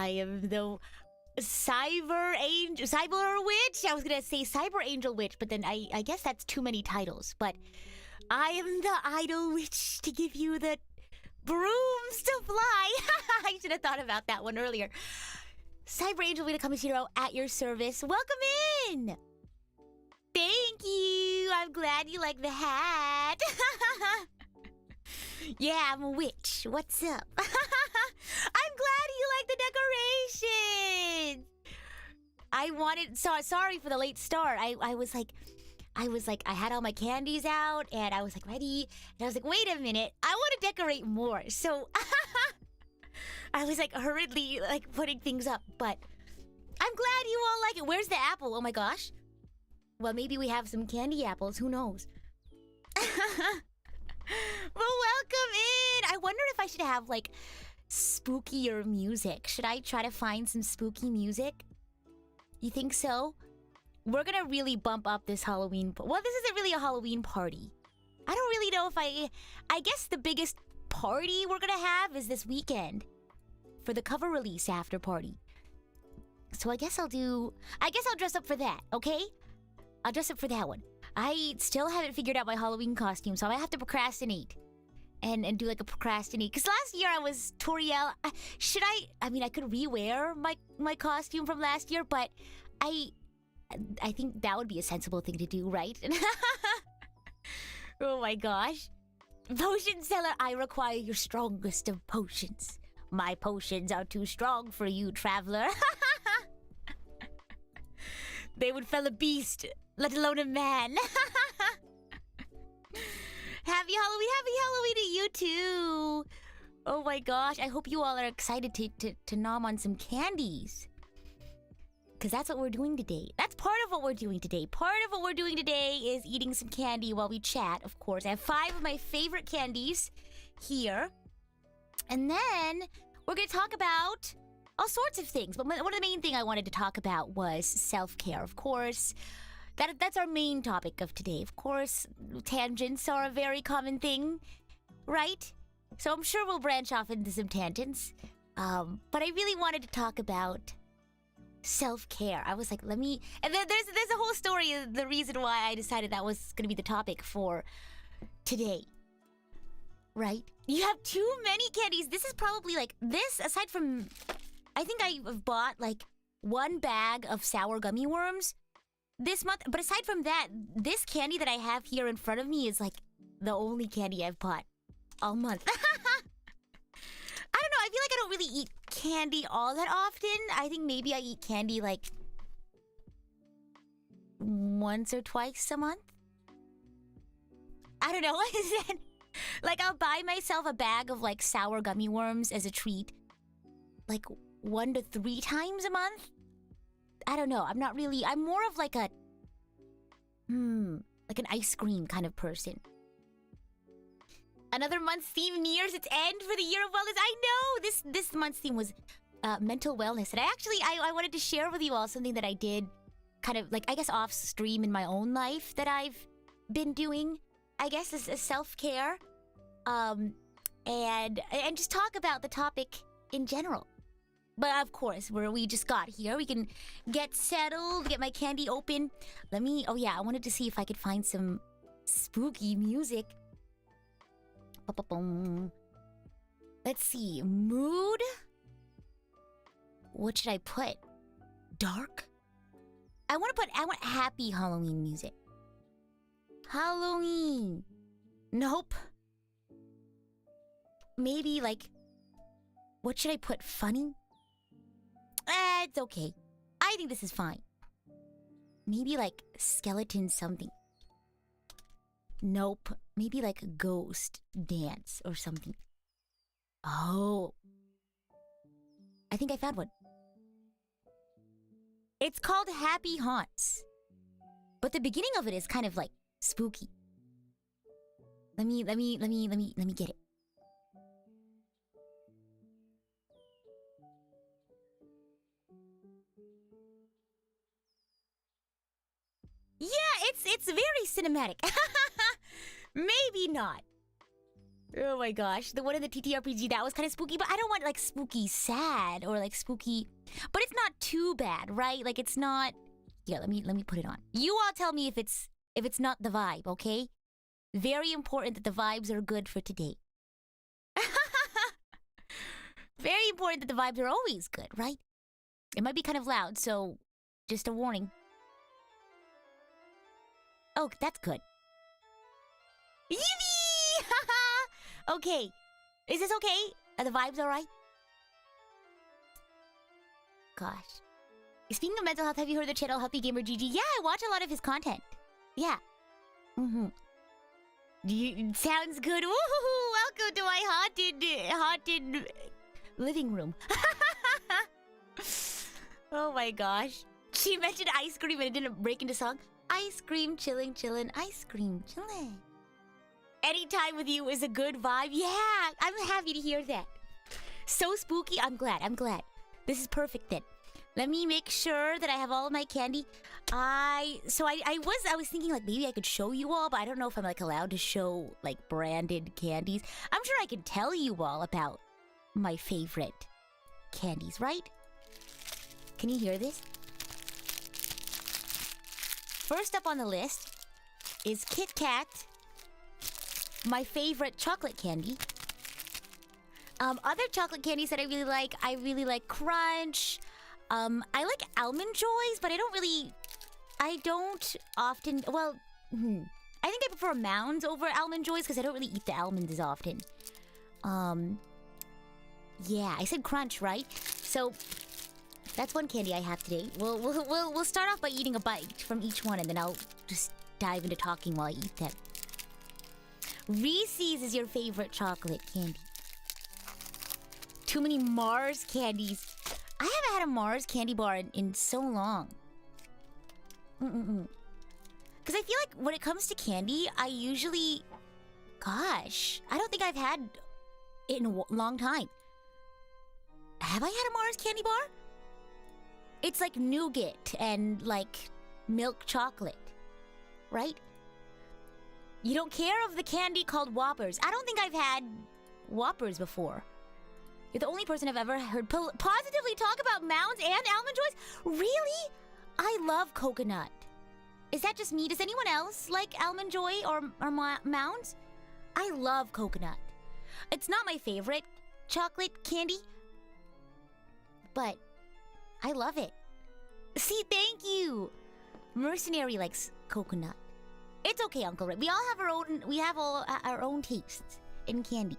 I am the cyber witch. I was gonna say cyber angel witch, but then I guess that's too many titles. But I am the idol witch to give you the brooms to fly. I should have thought about that one earlier. Cyber angel Rita Kamishiro at your service. Welcome in. Thank you. I'm glad you like the hat. Yeah, I'm a witch. What's up? I'm glad you like the decorations. Sorry for the late start. I was like, I had all my candies out and I was like ready. And I was like, wait a minute, I want to decorate more. So I was like hurriedly like putting things up, but I'm glad you all like it. Where's the apple? Oh my gosh. Well, maybe we have some candy apples. Who knows? Well, welcome in. I wonder if I should have like spookier music. Should I try to find some spooky music? You think so? We're gonna really bump up this Halloween. Well, this isn't really a Halloween party. I don't really know if I guess the biggest party we're gonna have is this weekend for the cover release after party. So I guess I'll dress up for that, okay? I'll dress up for that one. I still haven't figured out my Halloween costume, so I have to procrastinate. And do like a procrastinate. Because last year I was Toriel. I mean, I could rewear my costume from last year, but I think that would be a sensible thing to do, right? Oh my gosh. Potion seller, I require your strongest of potions. My potions are too strong for you, traveler. They would fell a beast, let alone a man. Happy Halloween to you too. Oh my gosh, I hope you all are excited to nom on some candies. Because that's what we're doing today. That's part of what we're doing today. Part of what we're doing today is eating some candy while we chat, of course. I have 5 of my favorite candies here. And then we're going to talk about all sorts of things. But one of the main things I wanted to talk about was self-care, of course. That's our main topic of today. Of course, tangents are a very common thing, right? So I'm sure we'll branch off into some tangents. But I really wanted to talk about self-care. I was like, and then there's a whole story of the reason why I decided that was going to be the topic for today. Right? You have too many candies. This is probably like, aside from, I think I've bought like 1 bag of sour gummy worms this month. But aside from that, this candy that I have here in front of me is like the only candy I've bought all month. I don't know. I feel like I don't really eat candy all that often. I think maybe I eat candy like once or twice a month. I don't know. Like I'll buy myself a bag of like sour gummy worms as a treat like 1 to 3 times a month. I don't know. I'm more of like like an ice cream kind of person. Another month's theme nears its end for the year of wellness. I know this month's theme was mental wellness, and I wanted to share with you all something that I did, kind of like I guess off stream in my own life that I've been doing. I guess as a self-care, and just talk about the topic in general. But of course, we just got here, we can get settled, get my candy open. Oh yeah, I wanted to see if I could find some spooky music. Let's see, mood? What should I put? Dark? I want happy Halloween music. Halloween. Nope. Maybe like, what should I put? Funny? It's okay. I think this is fine. Maybe like skeleton something. Nope. Maybe like ghost dance or something. Oh. I think I found one. It's called Happy Haunts. But the beginning of it is kind of like spooky. Let me get it. Yeah, it's very cinematic. Maybe not. Oh my gosh, the one in the TTRPG, that was kind of spooky, but I don't want like spooky sad or like spooky, but it's not too bad, right? Like it's not. Yeah, let me put it on. You all tell me if it's not the vibe, okay? Very important that the vibes are good for today. Very important that the vibes are always good, right? It might be kind of loud, so just a warning. Oh, that's good. Yippee! Okay. Is this okay? Are the vibes alright? Gosh. Speaking of mental health, have you heard the channel Healthy Gamer GG? Yeah, I watch a lot of his content. Yeah. Sounds good. Woohoo! Welcome to my haunted living room. Oh my gosh. She mentioned ice cream and it didn't break into song. Ice cream, chillin', ice cream, chillin'. Anytime with you is a good vibe. Yeah, I'm happy to hear that. So spooky. I'm glad. This is perfect then. Let me make sure that I have all of my candy. I was thinking like maybe I could show you all, but I don't know if I'm like allowed to show like branded candies. I'm sure I can tell you all about my favorite candies, right? Can you hear this? First up on the list is Kit Kat, my favorite chocolate candy. Other chocolate candies that I really like Crunch. I like Almond Joys, but I don't often, well, I think I prefer Mounds over Almond Joys because I don't really eat the almonds as often. Yeah, I said Crunch, right? So that's one candy I have today. We'll start off by eating a bite from each one, and then I'll just dive into talking while I eat them. Reese's is your favorite chocolate candy. Too many Mars candies. I haven't had a Mars candy bar in so long. Because I feel like when it comes to candy, I usually... Gosh, I don't think I've had it in a long time. Have I had a Mars candy bar? It's like nougat and like milk chocolate, right? You don't care of the candy called Whoppers. I don't think I've had Whoppers before. You're the only person I've ever heard positively talk about Mounds and Almond Joys. Really? I love coconut. Is that just me? Does anyone else like Almond Joy or Mounds? I love coconut. It's not my favorite chocolate candy, but I love it. See, thank you. Mercenary likes coconut. It's okay, Uncle Rick. We all have our own tastes in candy.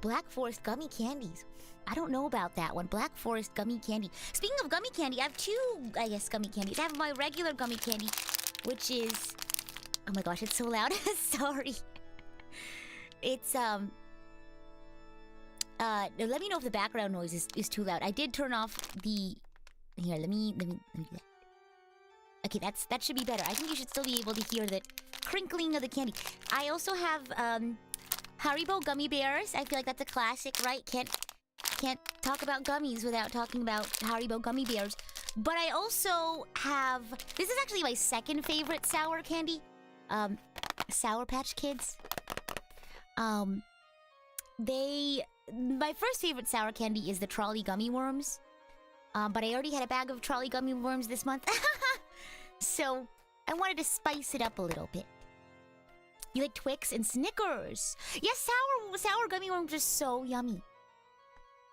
Black Forest gummy candies. I don't know about that one. Black Forest gummy candy. Speaking of gummy candy, I have two, I guess, gummy candies. I have my regular gummy candy, which is... Oh my gosh, it's so loud. Sorry. It's, let me know if the background noise is too loud. I did turn off the... Here, let me do that. Okay, that should be better. I think you should still be able to hear the crinkling of the candy. I also have, Haribo gummy bears. I feel like that's a classic, right? Can't talk about gummies without talking about Haribo gummy bears. But I also have... This is actually my second favorite sour candy. Sour Patch Kids. My first favorite sour candy is the Trolley Gummy Worms. But I already had a bag of Trolley Gummy Worms this month. So, I wanted to spice it up a little bit. You like Twix and Snickers? Yes, sour gummy worms are so yummy.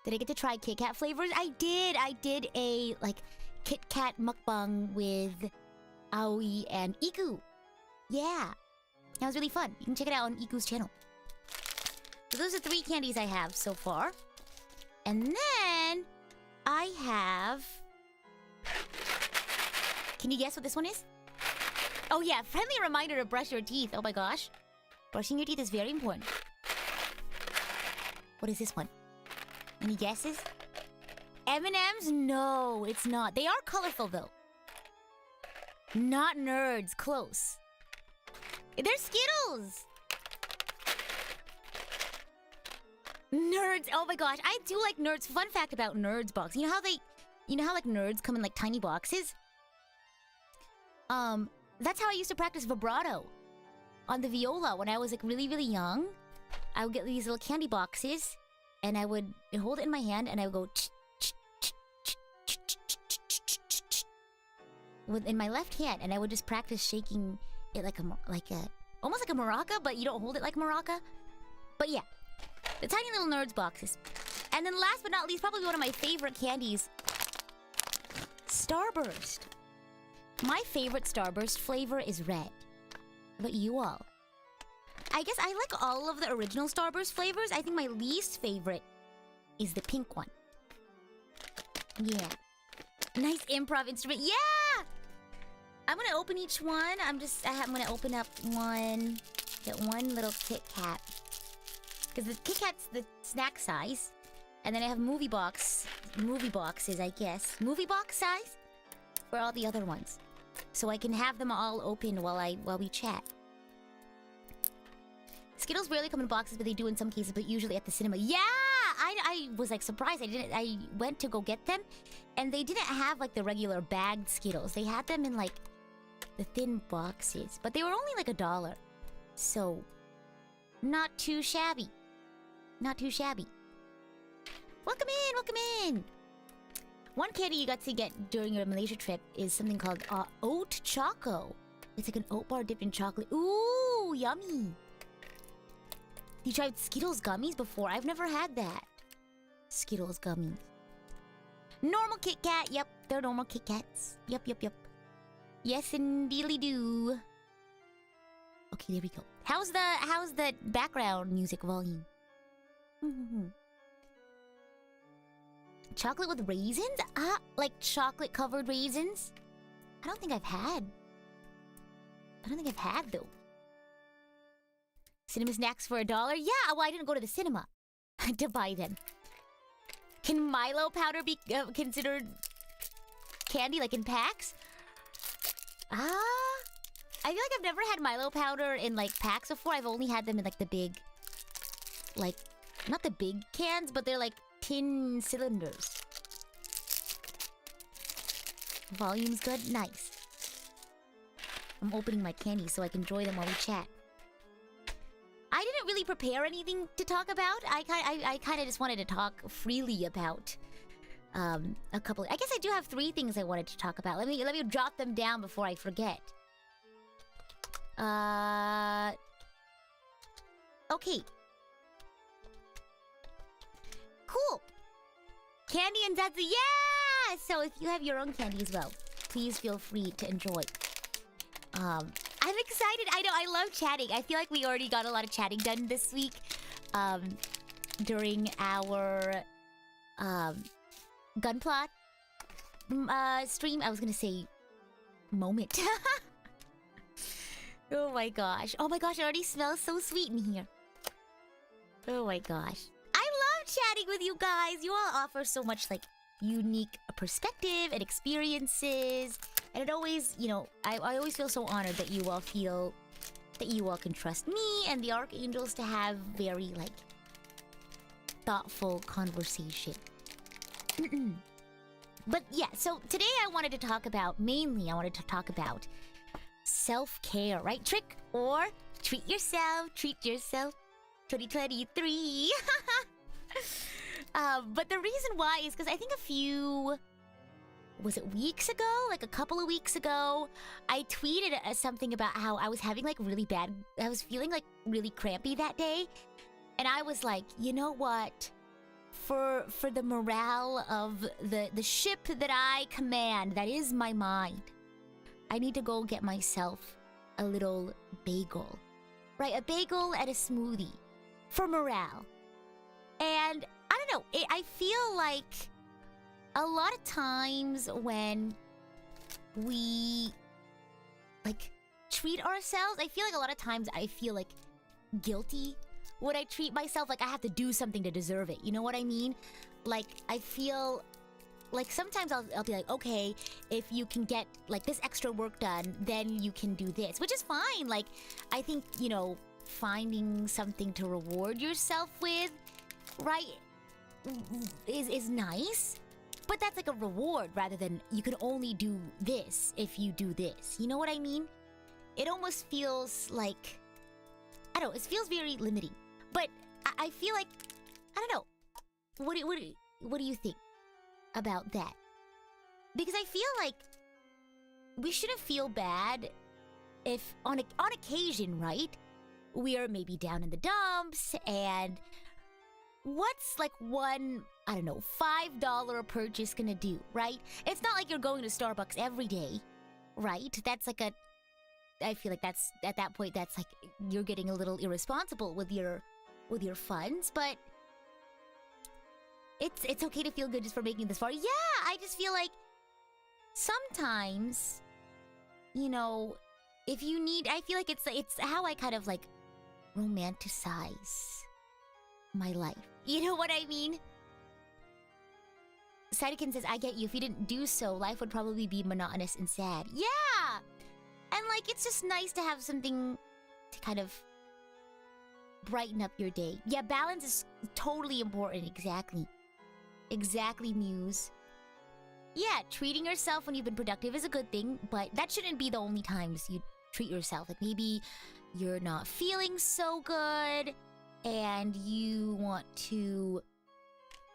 Did I get to try Kit Kat flavors? I did. I did a, like, Kit Kat mukbang with Aoi and Iku. Yeah. That was really fun. You can check it out on Iku's channel. So those are 3 candies I have so far. And then I have... Can you guess what this one is? Oh yeah, friendly reminder to brush your teeth. Oh my gosh. Brushing your teeth is very important. What is this one? Any guesses? M&M's? No, it's not. They are colorful though. Not Nerds. Close. They're Skittles! Nerds! Oh my gosh, I do like Nerds. Fun fact about Nerds box. You know how like Nerds come in like tiny boxes? That's how I used to practice vibrato on the viola when I was like really, really young. I would get these little candy boxes, and I would hold it in my hand, and I would go in my left hand, and I would just practice shaking it like a almost like a maraca, but you don't hold it like a maraca. But yeah, the tiny little nerds boxes. And then last but not least, probably one of my favorite candies, Starburst. My favorite Starburst flavor is red. But you all? I guess I like all of the original Starburst flavors. I think my least favorite is the pink one. Yeah. Nice improv instrument. Yeah! I'm gonna open each one. I'm gonna open up one. Get one little Kit Kat. Because the Kit Kat's the snack size. And then I have movie boxes, I guess. Movie box size for all the other ones. So I can have them all open while we chat. Skittles rarely come in boxes, but they do in some cases, but usually at the cinema. Yeah! I was like surprised. I went to go get them, and they didn't have like the regular bagged Skittles. They had them in like the thin boxes, but they were only like $1. So, not too shabby. Not too shabby. Welcome in, welcome in. One candy you got to get during your Malaysia trip is something called Oat Choco. It's like an oat bar dipped in chocolate. Ooh, yummy. You tried Skittles gummies before? I've never had that. Skittles gummies. Normal Kit Kat. Yep, they're normal Kit Kats. Yep. Yes, indeedly do. Okay, there we go. How's the background music volume? Chocolate with raisins? Like chocolate covered raisins? I don't think I've had though. Cinema snacks for $1? Yeah, well, I didn't go to the cinema to buy them. Can Milo powder be considered candy, like in packs? I feel like I've never had Milo powder in like packs before. I've only had them in like the big, like, not the big cans, but they're like tin cylinders. Volume's good? Nice. I'm opening my candy so I can enjoy them while we chat. I didn't really prepare anything to talk about. I kind of just wanted to talk freely about a couple. I guess I do have 3 things I wanted to talk about. Let me jot them down before I forget. Okay. Cool. Candy and Zazu, yeah! So if you have your own candy as well, please feel free to enjoy. I'm excited. I know, I love chatting. I feel like we already got a lot of chatting done this week. During our Gunplot stream. I was gonna say moment. Oh my gosh. Oh my gosh, it already smells so sweet in here. Oh my gosh. I love chatting with you guys. You all offer so much like unique perspective and experiences. And it always, you know, I always feel so honored that you all feel that you all can trust me and the Archangels to have very like thoughtful conversation. But yeah, so today I wanted to talk about, mainly I wanted to talk about self-care, right? Trick or treat yourself 2023. But the reason why is because I think a few, was it weeks ago? Like a couple of weeks ago, I tweeted something about how I was having like really bad, I was feeling like really crampy that day. And I was like, you know what? For the morale of the ship that I command, that is my mind, I need to go get myself a little bagel. Right? A bagel and a smoothie. For morale. And I don't know, I feel like a lot of times when we like treat ourselves, I feel like a lot of times I feel like guilty when I treat myself, like I have to do something to deserve it. You know what I mean? Like I feel like sometimes I'll be like, okay, if you can get like this extra work done, then you can do this, which is fine. Like I think, you know, finding something to reward yourself with, right, is nice. But that's like a reward rather than you can only do this if you do this. You know what I mean? It almost feels like I don't know, it feels very limiting. But I feel like, I don't know, what do you think about that? Because I feel like we shouldn't feel bad if on occasion, right? We are maybe down in the dumps, and what's like one, I don't know, $5 purchase gonna do, right? It's not like you're going to Starbucks every day, right? That's like I feel like that's, at that point, that's like you're getting a little irresponsible with your funds, but it's okay to feel good just for making it this far. Yeah, I just feel like sometimes, you know, if you need, I feel like it's how I kind of like romanticize my life. You know what I mean? Sidekin says, I get you. If you didn't do so, life would probably be monotonous and sad. Yeah! And like, it's just nice to have something to kind of brighten up your day. Yeah, balance is totally important. Exactly. Exactly, Muse. Yeah, treating yourself when you've been productive is a good thing, but that shouldn't be the only times you treat yourself. Like maybe you're not feeling so good and you want to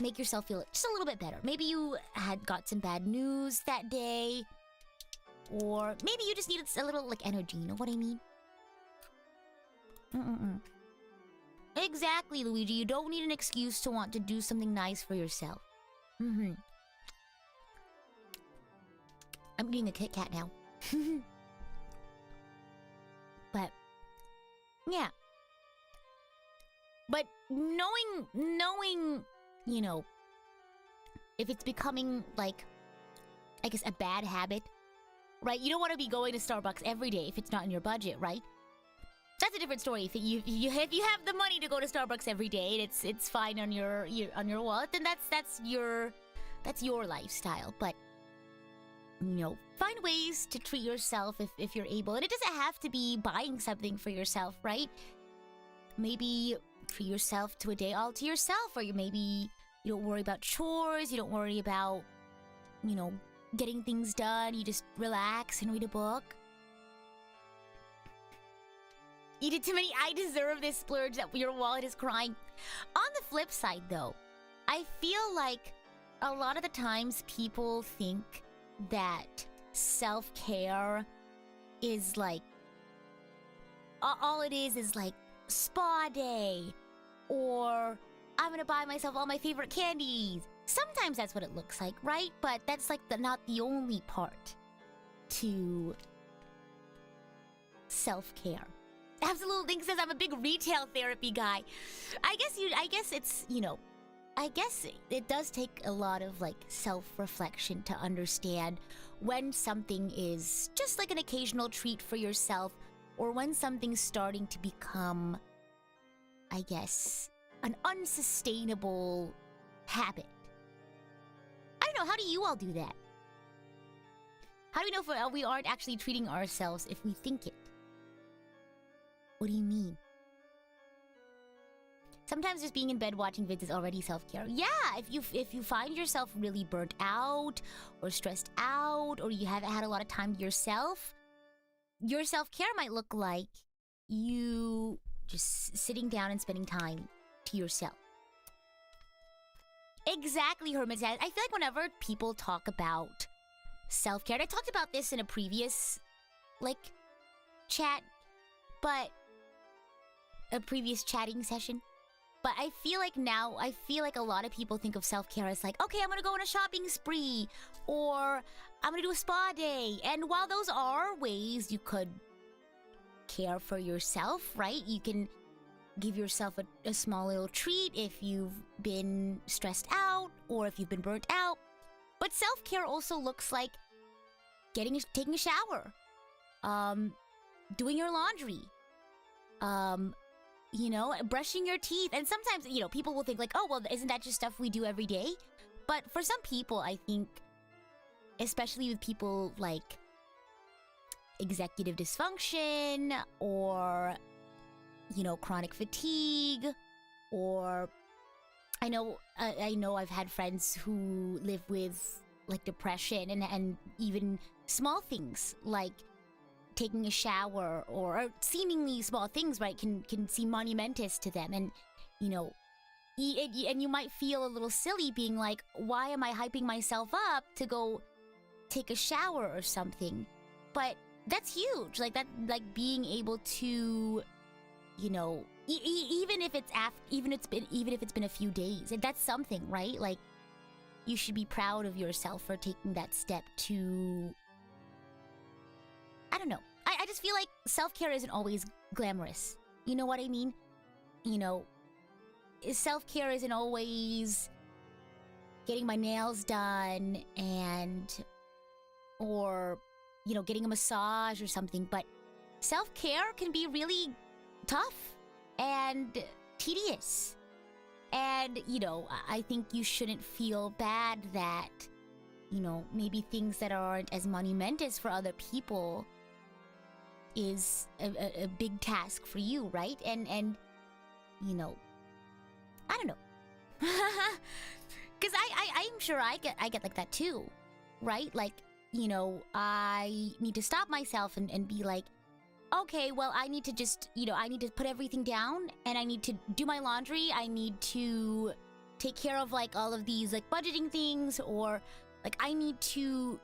make yourself feel just a little bit better. Maybe you had got some bad news that day, or maybe you just needed a little like energy, you know what I mean? Exactly, Luigi. You don't need an excuse to want to do something nice for yourself. I'm eating a Kit Kat now. But yeah. But knowing, you know, if it's becoming like, I guess, a bad habit, right? You don't want to be going to Starbucks every day if it's not in your budget, right? That's a different story. If you have the money to go to Starbucks every day and it's fine on your wallet, then that's your lifestyle. But you know, find ways to treat yourself if you're able. And it doesn't have to be buying something for yourself, right? Maybe treat yourself to a day all to yourself, or maybe you don't worry about chores, you don't worry about, you know, getting things done, you just relax and read a book. You did too many I deserve this splurge that your wallet is crying. On the flip side though, I feel like a lot of the times people think that self-care is like, all it is like spa day, or I'm gonna buy myself all my favorite candies. Sometimes that's what it looks like, right? But that's like not the only part to self-care. Absolute Link says I'm a big retail therapy guy. I guess it's, you know, I guess it does take a lot of like self-reflection to understand when something is just like an occasional treat for yourself, or when something's starting to become, I guess, an unsustainable habit. I don't know, how do you all do that? How do we know if we aren't actually treating ourselves if we think it? What do you mean? Sometimes just being in bed watching vids is already self-care. Yeah, if you find yourself really burnt out or stressed out, or you haven't had a lot of time to yourself, your self-care might look like you just sitting down and spending time to yourself. Exactly, Herman says. I feel like whenever people talk about self-care, and I talked about this in a previous, like, chat, but a previous chatting session. But I feel like now, a lot of people think of self-care as like, okay, I'm gonna go on a shopping spree, or I'm gonna do a spa day. And while those are ways you could care for yourself, right? You can give yourself a small little treat if you've been stressed out or if you've been burnt out. But self-care also looks like taking a shower, doing your laundry, you know, brushing your teeth. And sometimes, you know, people will think like, oh, well, isn't that just stuff we do every day? But for some people, I think, especially with people like executive dysfunction, or, you know, chronic fatigue, or I know I've had friends who live with like depression, and even small things like taking a shower or seemingly small things, right, can seem monumentous to them. And, you know, and you might feel a little silly being like, why am I hyping myself up to go take a shower or something? But that's huge. Like that, like being able to, you know, even if it's been a few days, that's something, right? Like you should be proud of yourself for taking that step to, I don't know. I just feel like self-care isn't always glamorous. You know what I mean? You know, self-care isn't always getting my nails done or, you know, getting a massage or something. But self-care can be really tough and tedious. And, you know, I think you shouldn't feel bad that, you know, maybe things that aren't as monumentous for other people is a big task for you, right? And you know, I don't know. Because I'm sure I get like that too, right? Like, you know, I need to stop myself and be like, okay, well, I need to just, you know, I need to put everything down and I need to do my laundry. I need to take care of like all of these like budgeting things, or like I need to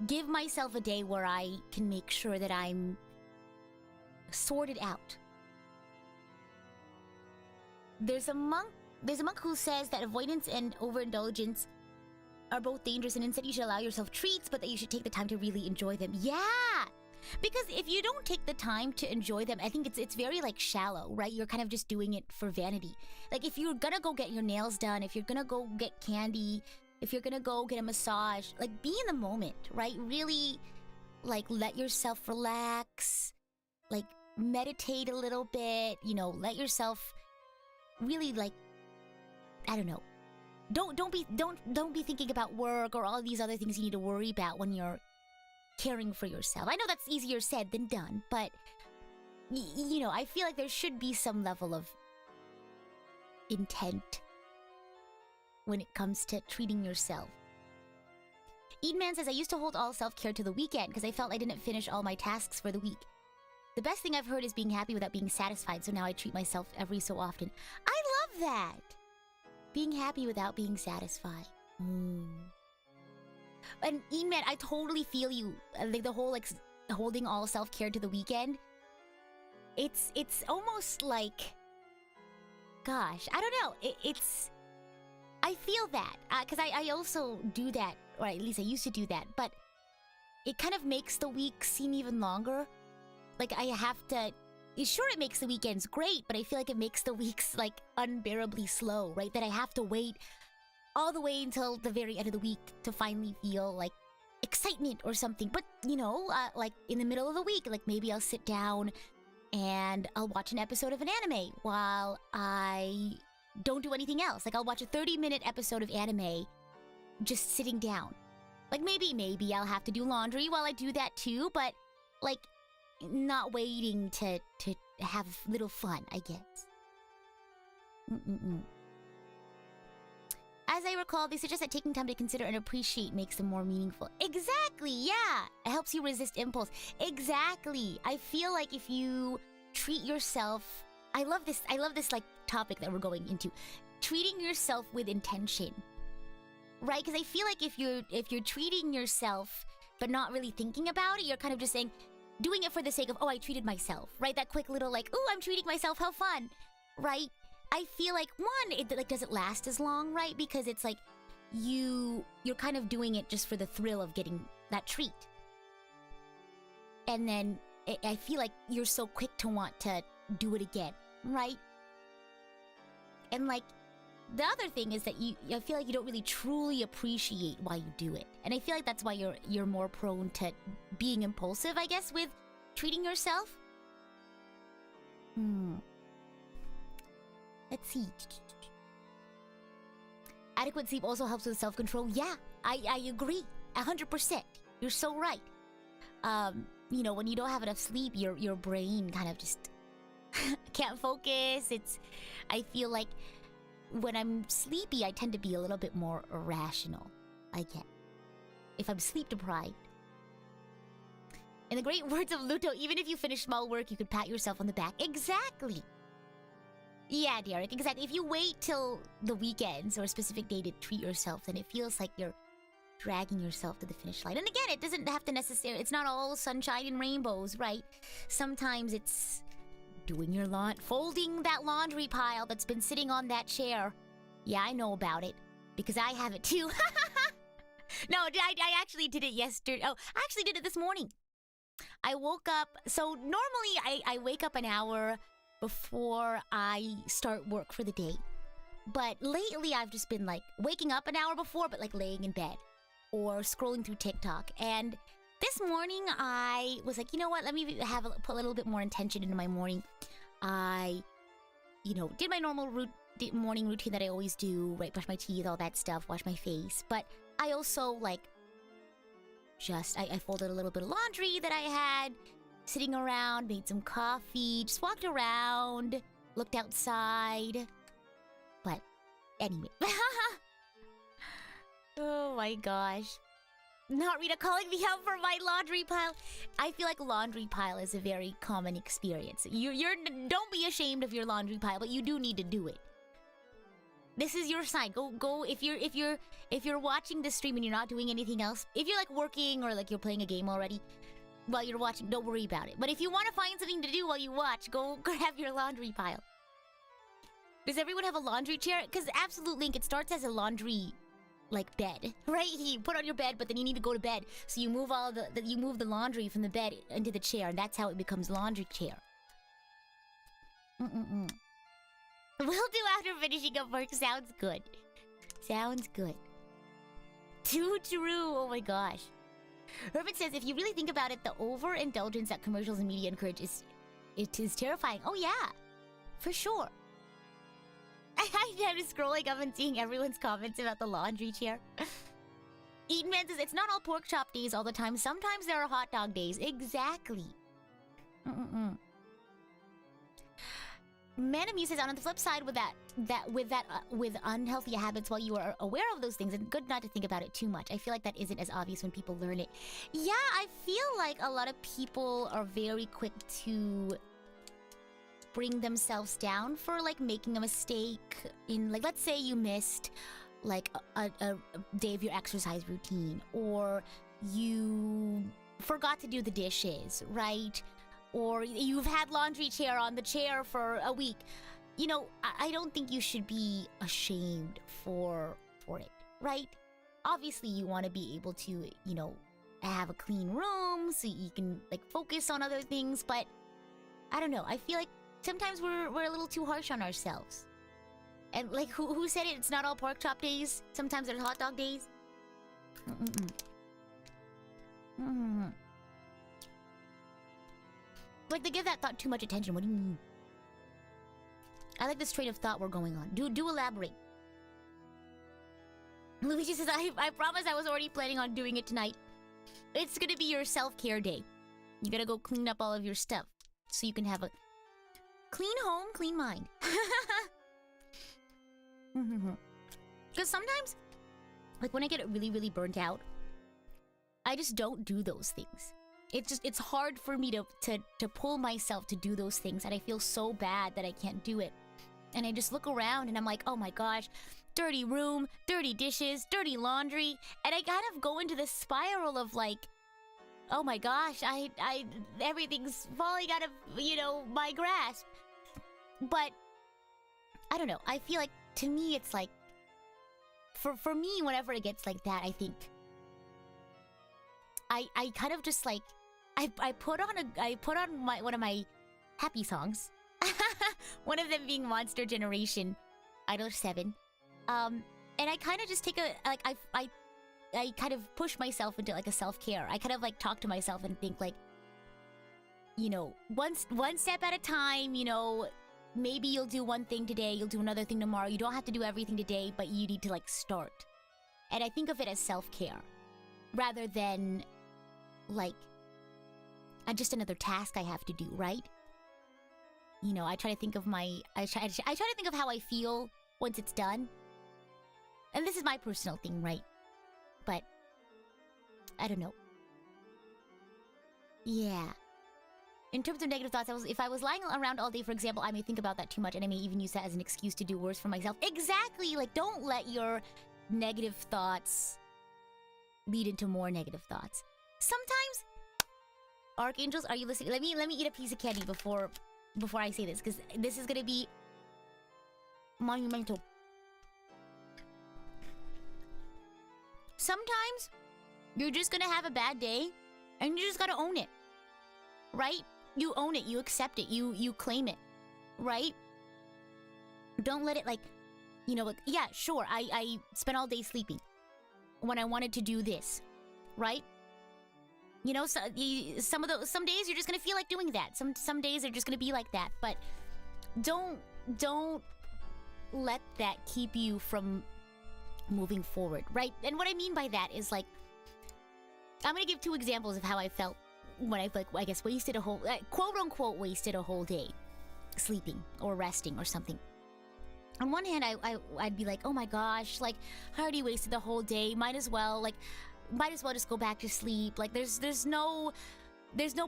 give myself a day where I can make sure that I'm sorted out. There's a monk who says that avoidance and overindulgence are both dangerous, and instead you should allow yourself treats, but that you should take the time to really enjoy them. Yeah! Because if you don't take the time to enjoy them, I think it's very like shallow, right? You're kind of just doing it for vanity. Like if you're gonna go get your nails done, if you're gonna go get candy, if you're gonna go get a massage, like be in the moment, right? Really like let yourself relax, like meditate a little bit, you know, let yourself really like, I don't know. Don't be thinking about work or all these other things you need to worry about when you're caring for yourself. I know that's easier said than done, but you know, I feel like there should be some level of intent when it comes to treating yourself. Eatman says, I used to hold all self-care to the weekend because I felt I didn't finish all my tasks for the week. The best thing I've heard is being happy without being satisfied, so now I treat myself every so often. I love that! Being happy without being satisfied. And Eatman, I totally feel you. Like the whole like holding all self-care to the weekend. It's almost like, gosh, I don't know. It's I feel that, because I also do that, or at least I used to do that, but it kind of makes the week seem even longer. Like I have to, sure it makes the weekends great, but I feel like it makes the weeks like unbearably slow, right? That I have to wait all the way until the very end of the week to finally feel like excitement or something. But, you know, like in the middle of the week, like maybe I'll sit down and I'll watch an episode of an anime while I don't do anything else. Like I'll watch a 30-minute episode of anime just sitting down. Like maybe I'll have to do laundry while I do that too, but like not waiting to have little fun, I guess. As I recall, they suggest that taking time to consider and appreciate makes them more meaningful. Exactly, yeah! It helps you resist impulse. Exactly! I feel like if you treat yourself... I love this like topic that we're going into. Treating yourself with intention. Right? Because I feel like if you're treating yourself but not really thinking about it, you're kind of just saying, doing it for the sake of, oh, I treated myself. Right? That quick little like, ooh, I'm treating myself, how fun. Right? I feel like, one, it like doesn't last as long, right? Because it's like you're kind of doing it just for the thrill of getting that treat. And then I feel like you're so quick to want to do it again, right? And like the other thing is that I feel like you don't really truly appreciate why you do it. And I feel like that's why you're more prone to being impulsive, I guess, with treating yourself. Let's see. Adequate sleep also helps with self-control. Yeah, I agree. 100%. You're so right. You know, when you don't have enough sleep, your brain kind of just can't focus. I feel like when I'm sleepy, I tend to be a little bit more irrational, I guess, if I'm sleep deprived. In the great words of Luto, even if you finish small work, you could pat yourself on the back. Exactly. Yeah, Derek, exactly. If you wait till the weekends or a specific day to treat yourself, then it feels like you're dragging yourself to the finish line. And again, it doesn't have to necessarily... It's not all sunshine and rainbows, right? Sometimes it's doing your folding that laundry pile that's been sitting on that chair. Yeah, I know about it. Because I have it too. No, I actually did it yesterday. Oh, I actually did it this morning. I woke up... So normally I wake up an hour before I start work for the day. But lately I've just been like waking up an hour before, but like laying in bed or scrolling through TikTok. And this morning I was like, you know what? Let me put a little bit more intention into my morning. I, did my normal morning routine that I always do, right? Brush my teeth, all that stuff, wash my face. But I also like I folded a little bit of laundry that I had sitting around, made some coffee, just walked around, looked outside. But anyway. Oh my gosh. Not Rita calling me out for my laundry pile. I feel like laundry pile is a very common experience. Don't be ashamed of your laundry pile, but you do need to do it. This is your sign. Go if you're watching this stream and you're not doing anything else. If you're like working or like you're playing a game already while you're watching, don't worry about it. But if you want to find something to do while you watch, go grab your laundry pile. Does everyone have a laundry chair? Because absolute Link, it starts as a laundry like bed, right? You put on your bed, but then you need to go to bed, so you move you move the laundry from the bed into the chair, and that's how it becomes laundry chair. We'll do after finishing up work. Sounds good. Sounds good. Too true. Oh my gosh. Herbert says, if you really think about it, the overindulgence that commercials and media encourage is terrifying. Oh yeah, for sure. I'm just scrolling up and seeing everyone's comments about the laundry chair. Eatonman says, it's not all pork chop days all the time. Sometimes there are hot dog days. Exactly. Manamuse says, on the flip side, with unhealthy habits, while you are aware of those things, it's good not to think about it too much. I feel like that isn't as obvious when people learn it. Yeah, I feel like a lot of people are very quick to bring themselves down for like making a mistake in, like, let's say you missed like a day of your exercise routine, or you forgot to do the dishes, right? Or you've had laundry chair on the chair for a week. I don't think you should be ashamed for it, right? Obviously you want to be able to, have a clean room so you can like focus on other things, but I don't know, I feel like sometimes we're a little too harsh on ourselves. And like, who said it? It's not all pork chop days. Sometimes there's hot dog days. Like, they give that thought too much attention. What do you mean? I like this train of thought we're going on. Do elaborate. Luigi says, I promise I was already planning on doing it tonight. It's gonna be your self-care day. You gotta go clean up all of your stuff so you can have a clean home, clean mind. Because sometimes, like when I get really, really burnt out, I just don't do those things. It's hard for me to pull myself to do those things, and I feel so bad that I can't do it. And I just look around and I'm like, oh my gosh, dirty room, dirty dishes, dirty laundry, and I kind of go into this spiral of like, oh my gosh, everything's falling out of, my grasp. But I don't know, I feel like, to me, it's like, for me, whenever it gets like that, I think I kind of just like, I put on one of my happy songs. One of them being Monster Generation Idol 7. And I kind of just take I kind of push myself into like a self-care. I kind of like talk to myself and think like, one step at a time, maybe you'll do one thing today, you'll do another thing tomorrow. You don't have to do everything today, but you need to like start. And I think of it as self-care rather than like just another task I have to do, right? I try to think of I try to think of how I feel once it's done. And this is my personal thing, right? But I don't know. Yeah. In terms of negative thoughts, if I was lying around all day, for example, I may think about that too much, and I may even use that as an excuse to do worse for myself. Exactly! Like, don't let your negative thoughts lead into more negative thoughts. Sometimes, archangels, are you listening? Let me eat a piece of candy before I say this, because this is gonna be monumental. Sometimes you're just gonna have a bad day, and you just gotta own it, right? You own it, you accept it, you claim it, right? Don't let it, like, you know, like, yeah, sure, I spent all day sleeping when I wanted to do this, right? You know, so, some days you're just gonna feel like doing that. Some days are just gonna be like that, but don't let that keep you from moving forward, right? And what I mean by that is, like, I'm gonna give 2 examples of how I felt when I, like, I guess wasted a whole, quote unquote, wasted a whole day sleeping or resting or something. On one hand, I'd be like, oh my gosh, like, I already wasted the whole day. Might as well just go back to sleep. Like, there's no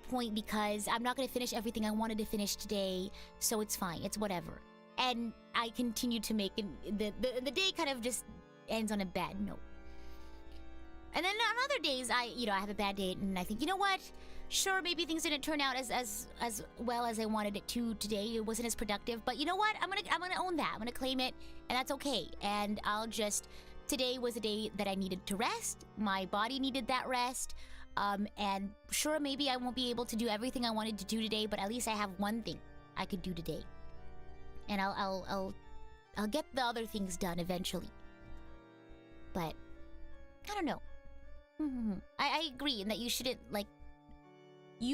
point, because I'm not gonna finish everything I wanted to finish today, so it's fine. It's whatever. And I continue to make the day kind of just ends on a bad note. And then on other days, I have a bad day, and I think, you know what? Sure, maybe things didn't turn out as well as I wanted it to today. It wasn't as productive, but you know what? I'm gonna own that. I'm gonna claim it, and that's okay. And today was a day that I needed to rest. My body needed that rest. And sure, maybe I won't be able to do everything I wanted to do today, but at least I have one thing I could do today. And I'll get the other things done eventually. But I don't know. I agree in that you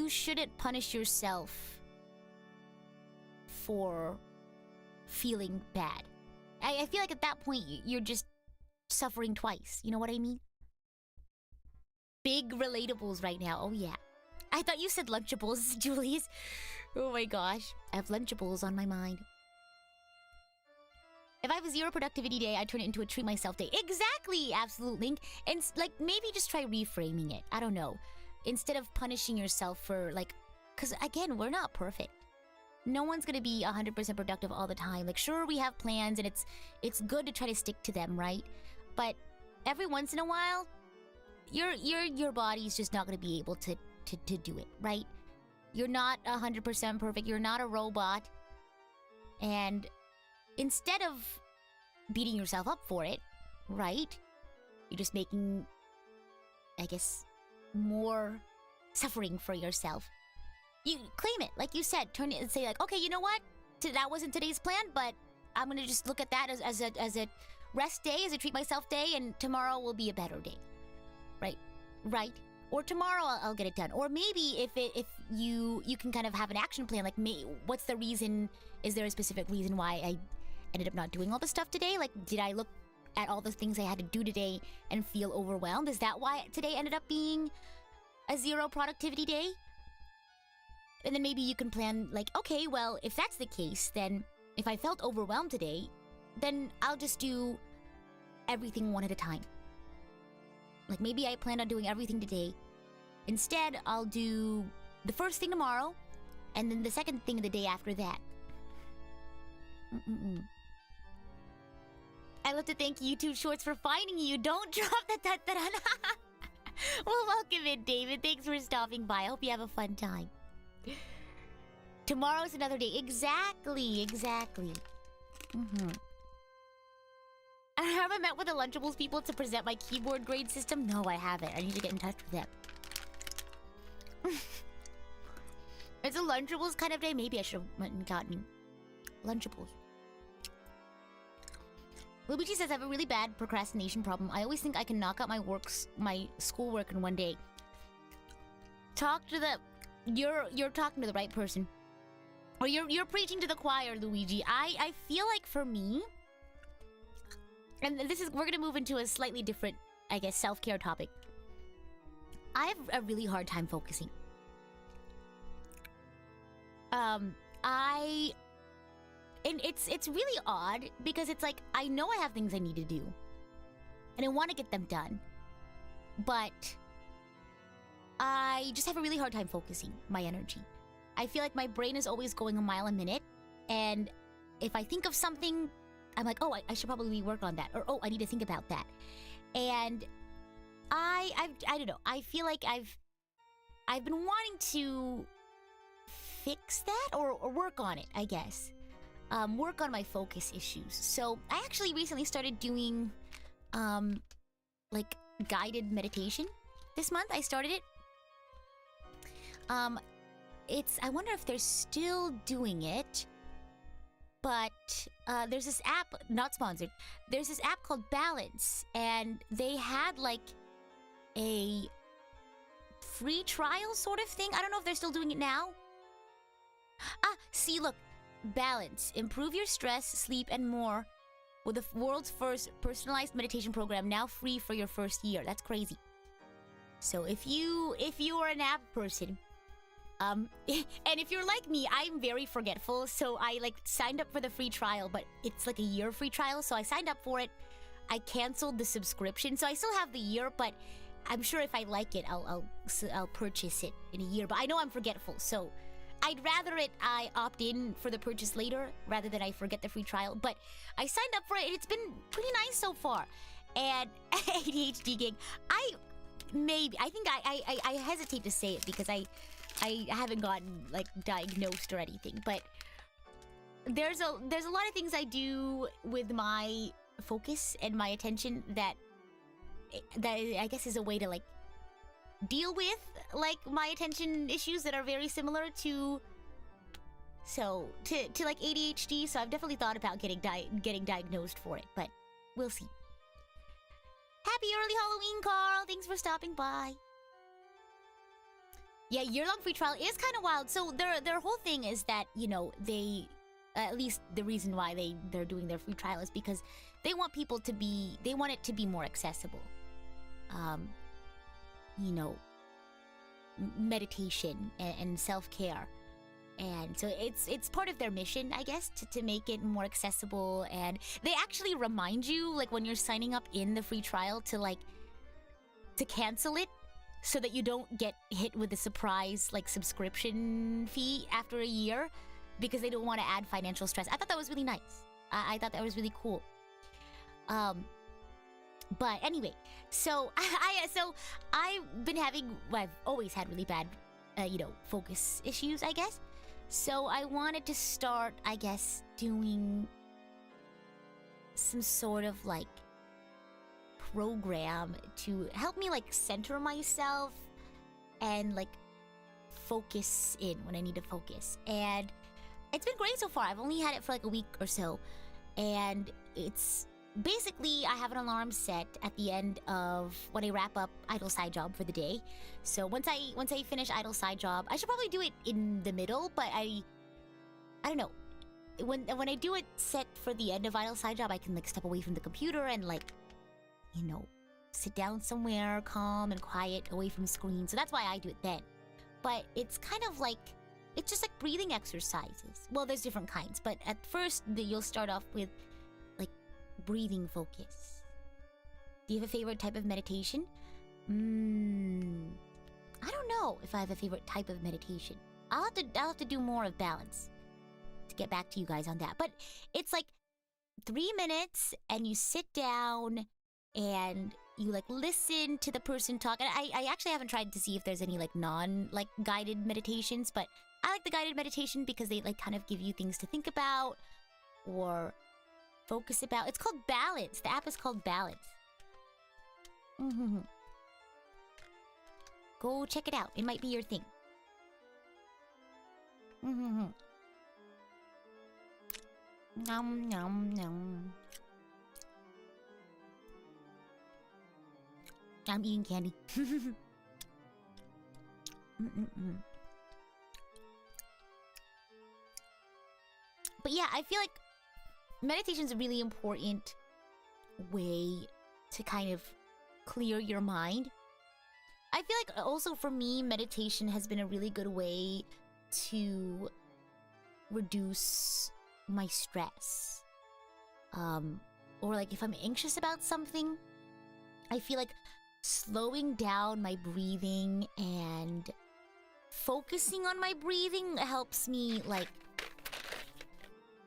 shouldn't punish yourself for feeling bad. I feel like at that point you're just suffering twice. You know what I mean? Big relatables right now. Oh yeah. I thought you said Lunchables, Julius. Oh my gosh. I have Lunchables on my mind. If I have a 0 productivity day, I turn it into a treat myself day. Exactly, Absolute Link. And, like, maybe just try reframing it. I don't know. Instead of punishing yourself for, like... Because, again, we're not perfect. No one's gonna be 100% productive all the time. Like, sure, we have plans, and it's good to try to stick to them, right? But every once in a while, your body's just not gonna be able to do it, right? You're not 100% perfect. You're not a robot. And... instead of beating yourself up for it, right? You're just making, I guess, more suffering for yourself. You claim it, like you said, turn it and say, like, okay, you know what? That wasn't today's plan, but I'm gonna just look at that as a rest day, as a treat myself day, and tomorrow will be a better day, right? Right? Or tomorrow I'll get it done. Or maybe if you can kind of have an action plan, like, what's the reason? Is there a specific reason why I ended up not doing all the stuff today? Like, did I look at all the things I had to do today and feel overwhelmed? Is that why today ended up being a 0 productivity day? And then maybe you can plan, like, okay, well, if that's the case, then if I felt overwhelmed today, then I'll just do everything one at a time. Like, maybe I planned on doing everything today. Instead, I'll do the first thing tomorrow, and then the second thing the day after that. I love to thank YouTube Shorts for finding you. Don't drop the tataran. Well, welcome in, David. Thanks for stopping by. I hope you have a fun time. Tomorrow's another day. Exactly. I haven't met with the Lunchables people to present my keyboard grade system. No, I haven't. I need to get in touch with them. It's a Lunchables kind of day. Maybe I should have went and gotten Lunchables. Luigi says I have a really bad procrastination problem. I always think I can knock out my schoolwork in one day. You're talking to the right person. Or you're preaching to the choir, Luigi. I feel like for me, and we're gonna move into a slightly different, I guess, self-care topic. I have a really hard time focusing. And it's really odd because it's like, I know I have things I need to do. And I want to get them done. But I just have a really hard time focusing my energy. I feel like my brain is always going a mile a minute, and if I think of something, I'm like, oh, I should probably work on that, or oh, I need to think about that. And I don't know. I feel like I've been wanting to fix that or work on it, I guess. Work on my focus issues. So I actually recently started doing like guided meditation. This month I started it. I wonder if they're still doing it, but there's this app, not sponsored, there's this app called Balance, and they had like a free trial sort of thing. I don't know if they're still doing it now. See, look, Balance, improve your stress, sleep, and more with the world's first personalized meditation program, now free for your first year. That's crazy. So if you are an app person, and if you're like me, I'm very forgetful, so I like signed up for the free trial, but it's like a year free trial, so I signed up for it. I canceled the subscription, so I still have the year, but I'm sure if I like it, I'll purchase it in a year. But I know I'm forgetful, so I'd rather I opt in for the purchase later rather than I forget the free trial. But I signed up for it, and it's been pretty nice so far. And ADHD gang, I think I hesitate to say it because I haven't gotten like diagnosed or anything, but there's a lot of things I do with my focus and my attention that I guess is a way to like deal with like my attention issues that are very similar to like ADHD. So I've definitely thought about getting diagnosed for it, but we'll see. Happy early Halloween, Carl! Thanks for stopping by. Yeah, year-long free trial is kind of wild. So their whole thing is that, you know, they, at least the reason why they're doing their free trial is because they want people to be, they want it to be more accessible. You know, meditation and self-care. And so it's part of their mission, I guess, to make it more accessible. And they actually remind you, like when you're signing up in the free trial, to cancel it so that you don't get hit with a surprise like subscription fee after a year, because they don't want to add financial stress. I thought that was really nice. I thought that was really cool. But anyway, so I've been having, well, I've always had really bad, you know, focus issues, I guess. So I wanted to start, I guess, doing some sort of like program to help me like center myself and like focus in when I need to focus. And it's been great so far. I've only had it for like a week or so, and it's basically, I have an alarm set at the end of when I wrap up idle side job for the day. So once I finish idle side job, I should probably do it in the middle, but I don't know. When I do it set for the end of idle side job, I can like step away from the computer and like, you know, sit down somewhere calm and quiet away from screen. So that's why I do it then. But it's kind of like, it's just like breathing exercises. Well, there's different kinds, but at first you'll start off with like breathing focus. Do you have a favorite type of meditation? I don't know if I have a favorite type of meditation. I'll have to do more of Balance to get back to you guys on that. But it's like 3 minutes and you sit down and you like listen to the person talk. And I actually haven't tried to see if there's any like guided meditations, but I like the guided meditation because they like kind of give you things to think about or focus about. It's called Balance. The app is called Balance. Go check it out. It might be your thing. Nom nom nom. I'm eating candy. But yeah, I feel like meditation is a really important way to kind of clear your mind. I feel like also for me, meditation has been a really good way to reduce my stress. Or like if I'm anxious about something, I feel like slowing down my breathing and focusing on my breathing helps me, like,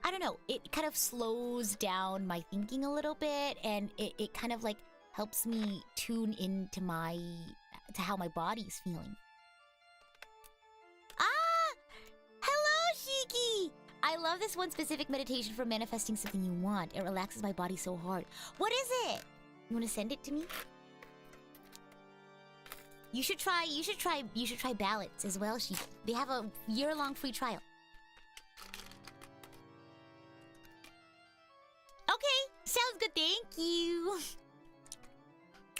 I don't know, it kind of slows down my thinking a little bit, and it kind of like helps me tune into to how my body's feeling. Ah! Hello, Shiki! I love this one specific meditation for manifesting something you want. It relaxes my body so hard. What is it? You want to send it to me? You should try ballots as well, Shiki. They have a year-long free trial. Okay, sounds good, thank you.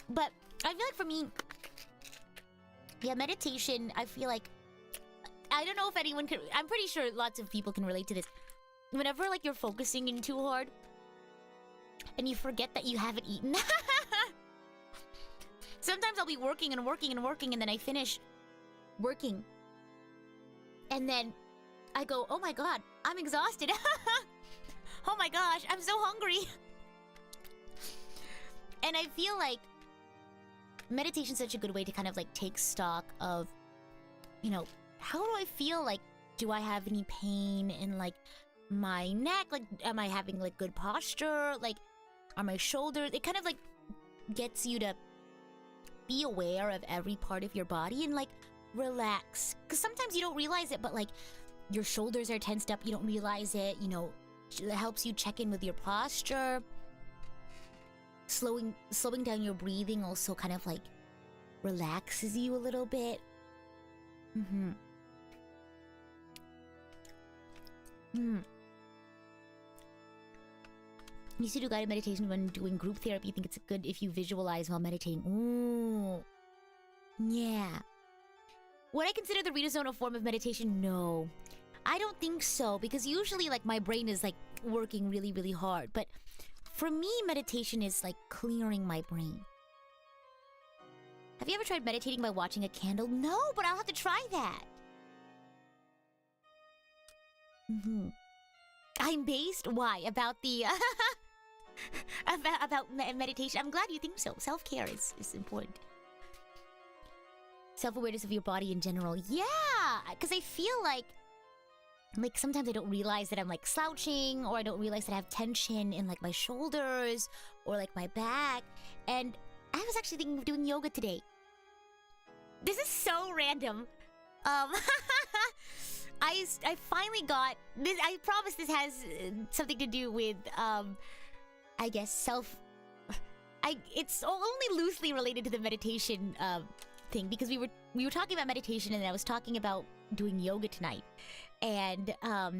But I feel like for me, yeah, meditation, I feel like, I don't know if anyone can, I'm pretty sure lots of people can relate to this. Whenever like you're focusing in too hard and you forget that you haven't eaten. Sometimes I'll be working and working and working, and then I finish working. And then I go, oh my god, I'm exhausted. Oh my gosh, I'm so hungry. And I feel like meditation's such a good way to kind of like take stock of, you know, how do I feel? Like, do I have any pain in like my neck? Like, am I having like good posture? Like, are my shoulders? It kind of like gets you to be aware of every part of your body and like relax. Because sometimes you don't realize it, but like your shoulders are tensed up, you don't realize it, you know. It helps you check in with your posture. Slowing down your breathing also kind of like relaxes you a little bit. You used to do guided meditation when doing group therapy. You think it's good if you visualize while meditating. Ooh. Yeah. Would I consider the Rita Zone a form of meditation? No. I don't think so, because usually like my brain is like working really, really hard. But for me, meditation is like clearing my brain. Have you ever tried meditating by watching a candle? No, but I'll have to try that. I'm based? Why? About the... about meditation. I'm glad you think so. Self-care is important. Self-awareness of your body in general. Yeah! Because I feel like sometimes I don't realize that I'm like slouching, or I don't realize that I have tension in like my shoulders or like my back. And I was actually thinking of doing yoga today. This is so random. I finally got this. I promise this has something to do with I guess it's only loosely related to the meditation thing, because we were talking about meditation, and I was talking about doing yoga tonight. And I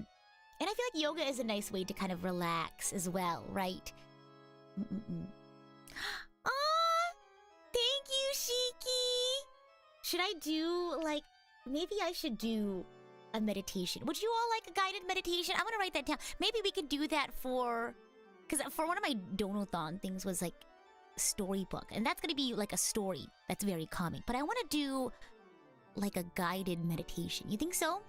feel like yoga is a nice way to kind of relax as well, right? Aw! Thank you, Shiki! Should I do, like, maybe I should do a meditation. Would you all like a guided meditation? I'm gonna write that down. Maybe we could do that because for one of my donathon things was like storybook, and that's gonna be like a story that's very comic. But I want to do like a guided meditation. You think so?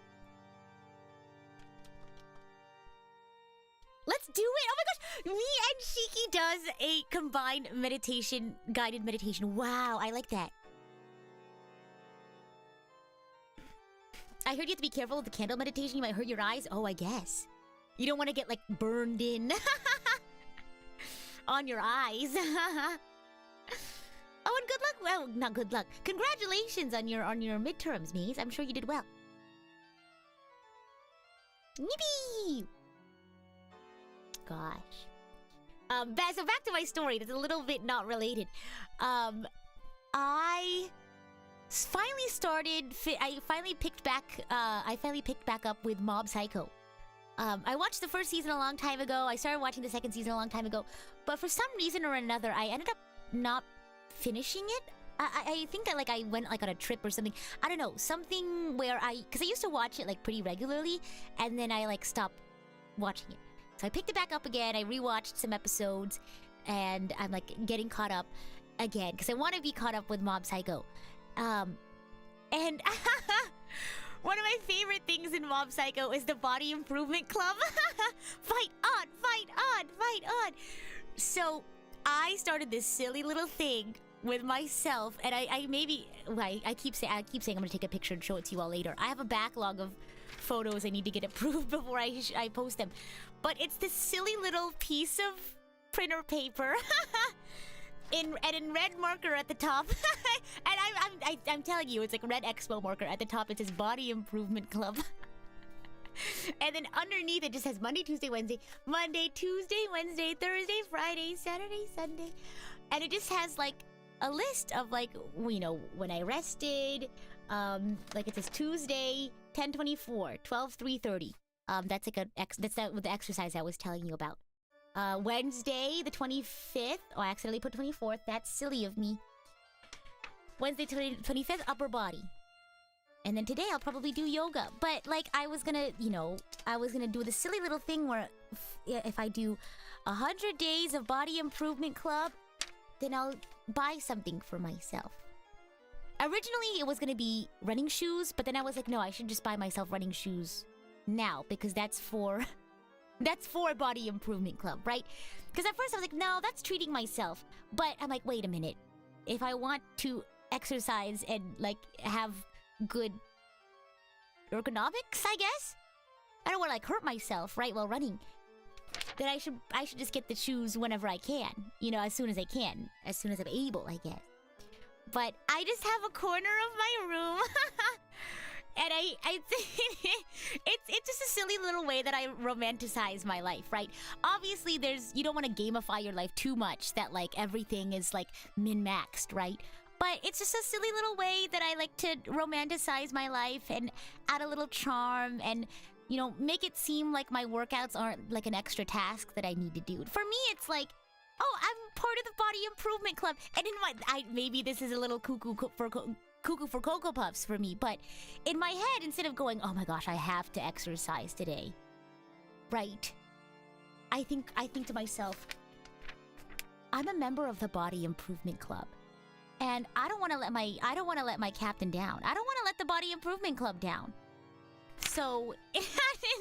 Let's do it! Oh my gosh! Me and Shiki does a combined meditation, guided meditation. Wow, I like that. I heard you have to be careful with the candle meditation. You might hurt your eyes. Oh, I guess. You don't want to get, like, burned in on your eyes. Oh, and good luck. Well, not good luck. Congratulations on your midterms, Maze. I'm sure you did well. Yippee! Gosh. So back to my story. That's a little bit not related. I finally picked back up with Mob Psycho. I watched the first season a long time ago. I started watching the second season a long time ago. But for some reason or another, I ended up not finishing it. I think that I went on a trip or something. I don't know, something where because I used to watch it pretty regularly, and then I stopped watching it. So I picked it back up again. I rewatched some episodes, and I'm getting caught up again because I want to be caught up with Mob Psycho. And one of my favorite things in Mob Psycho is the Body Improvement Club. Fight on, fight on, fight on. So I started this silly little thing with myself, and I keep saying I'm gonna take a picture and show it to you all later. I have a backlog of photos I need to get approved before I post them, but it's this silly little piece of printer paper in red marker at the top, and I'm telling you, it's like red expo marker at the top. It says Body Improvement Club. And then underneath it just says Monday, Tuesday, Wednesday, Monday, Tuesday, Wednesday, Thursday, Friday, Saturday, Sunday. And it just has like a list of like, you know, when I rested. Like it says Tuesday, 10:24, 12:3:30. That's like that's the exercise I was telling you about. Wednesday, the 25th. Oh, I accidentally put 24th. That's silly of me. Wednesday, 25th, upper body. And then today I'll probably do yoga. But like I was gonna, you know, do the silly little thing where if I do 100 days of Body Improvement Club, then I'll buy something for myself. Originally it was gonna be running shoes, but then I was like, no, I should just buy myself running shoes now because that's for Body Improvement Club, right? Because at first I was like, no, that's treating myself. But I'm like, wait a minute. If I want to exercise and like have good ergonomics, I guess. I don't want to like hurt myself, right, while running. Then I should just get the shoes whenever I can. You know, as soon as I can. As soon as I'm able, I guess. But I just have a corner of my room. And I it's just a silly little way that I romanticize my life, right? Obviously, you don't want to gamify your life too much that like everything is like min-maxed, right? But it's just a silly little way that I like to romanticize my life and add a little charm and, you know, make it seem like my workouts aren't like an extra task that I need to do. For me, it's like, oh, I'm part of the Body Improvement Club. And in maybe this is a little cuckoo for Cocoa Puffs for me, but in my head, instead of going, oh my gosh, I have to exercise today, right? I think to myself, I'm a member of the Body Improvement Club. And I don't want to let my captain down. I don't want to let the Body Improvement Club down. So in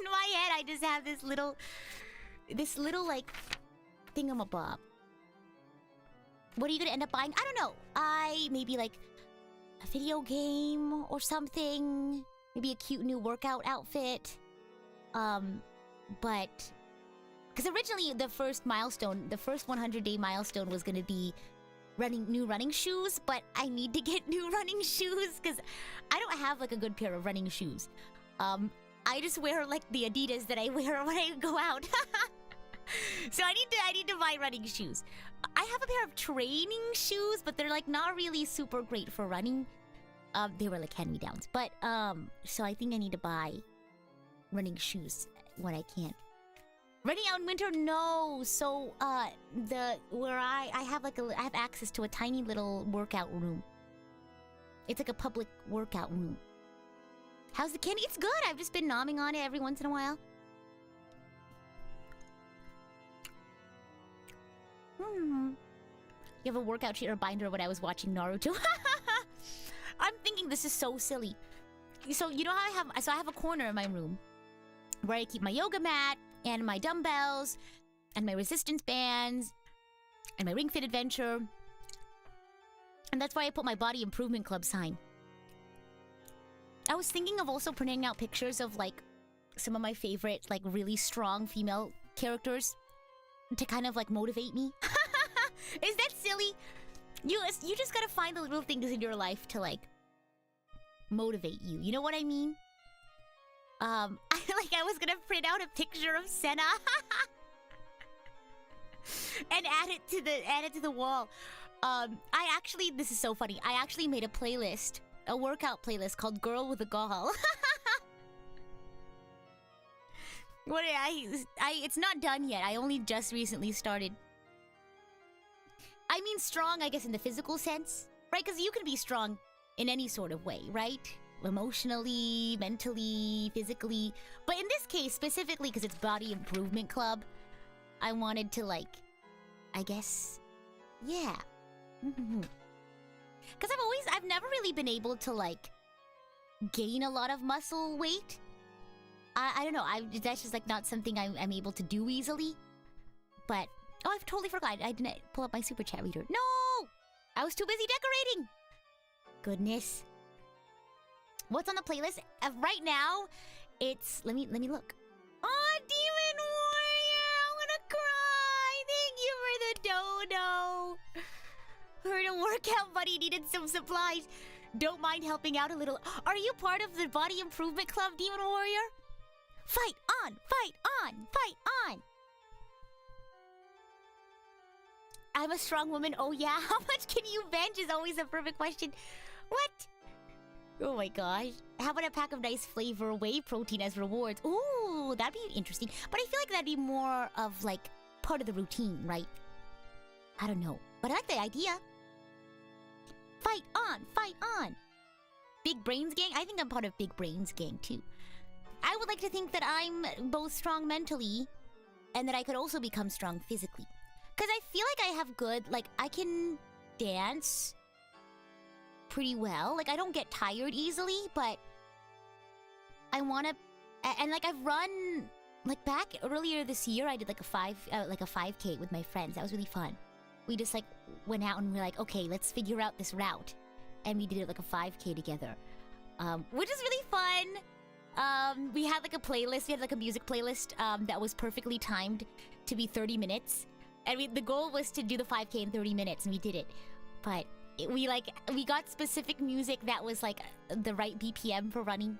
my head, I just have this little like thingamabob. What are you gonna end up buying? I don't know. Maybe like a video game or something. Maybe a cute new workout outfit. But because originally the first 100-day milestone was gonna be new running shoes, but I need to get new running shoes because I don't have like a good pair of running shoes. I just wear like the Adidas that I wear when I go out. So I need to buy running shoes. I have a pair of training shoes, but they're like not really super great for running. They were like hand-me-downs, but so I think I need to buy running shoes when I can. Running out in winter, no. So I have access to a tiny little workout room. It's like a public workout room. How's the candy? It's good. I've just been nomming on it every once in a while. You have a workout sheet or binder when I was watching Naruto. I'm thinking this is so silly. So you know how I have a corner in my room where I keep my yoga mat and my dumbbells and my resistance bands and my Ring Fit Adventure. And that's why I put my Body Improvement Club sign. I was thinking of also printing out pictures of like some of my favorite like really strong female characters to kind of like motivate me. Is that silly? You just gotta find the little things in your life to like motivate you. You know what I mean? I was gonna print out a picture of Senna and add it to the wall. This is so funny. I actually made a workout playlist called "Girl with a Gall." It's not done yet. I only just recently started. I mean strong, I guess, in the physical sense, right? Because you can be strong in any sort of way, right? Emotionally, mentally, physically. But in this case, specifically because it's Body Improvement Club, I wanted to, like, I guess, yeah. Because I've never really been able to, like, gain a lot of muscle weight. I don't know, that's just, like, not something I'm able to do easily. But, oh, I've totally forgot. I didn't pull up my super chat reader. No! I was too busy decorating. Goodness. What's on the playlist? Right now, it's... Let me look. Oh, Demon Warrior! I'm gonna cry! Thank you for the dodo! Heard a workout buddy needed some supplies. Don't mind helping out a little. Are you part of the Body Improvement Club, Demon Warrior? Fight on! Fight on! Fight on! I'm a strong woman. Oh yeah? How much can you bench is always a perfect question. What? Oh my gosh. How about a pack of nice flavor whey protein as rewards? Ooh, that'd be interesting. But I feel like that'd be more of like part of the routine, right? I don't know. But I like the idea. Fight on! Fight on! Big Brains Gang? I think I'm part of Big Brains Gang too. I would like to think that I'm both strong mentally and that I could also become strong physically. Because I feel like I have good, like, I can dance pretty well. Like, I don't get tired easily, but I want to... And, like, I've run... Like, back earlier this year, I did, like, a 5K with my friends. That was really fun. We just, like, went out and we were like, okay, let's figure out this route. And we did it, like, a 5K together. Which is really fun. We had, like, a playlist. We had, like, a music playlist that was perfectly timed to be 30 minutes. And the goal was to do the 5K in 30 minutes, and we did it. But we got specific music that was like the right BPM for running.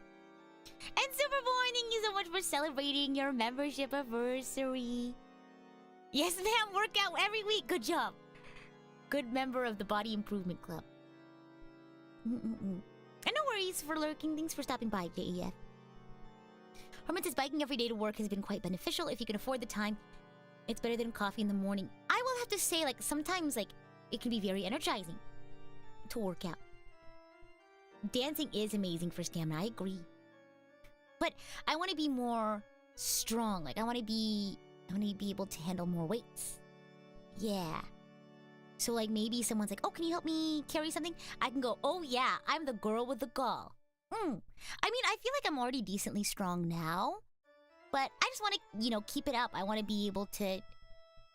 And Superborn, thank you so much for celebrating your membership anniversary. Yes, ma'am, workout every week. Good job. Good member of the Body Improvement Club. And no worries for lurking. Thanks for stopping by, JEF. Herman says biking every day to work has been quite beneficial if you can afford the time. It's better than coffee in the morning. I will have to say, like, sometimes, like, it can be very energizing to work out. Dancing is amazing for stamina, I agree. But I want to be more strong. Like, I want to be able to handle more weights. Yeah. So, like, maybe someone's like, oh, can you help me carry something? I can go, oh, yeah, I'm the girl with the gall. I mean, I feel like I'm already decently strong now. But I just want to, you know, keep it up. I want to be able to,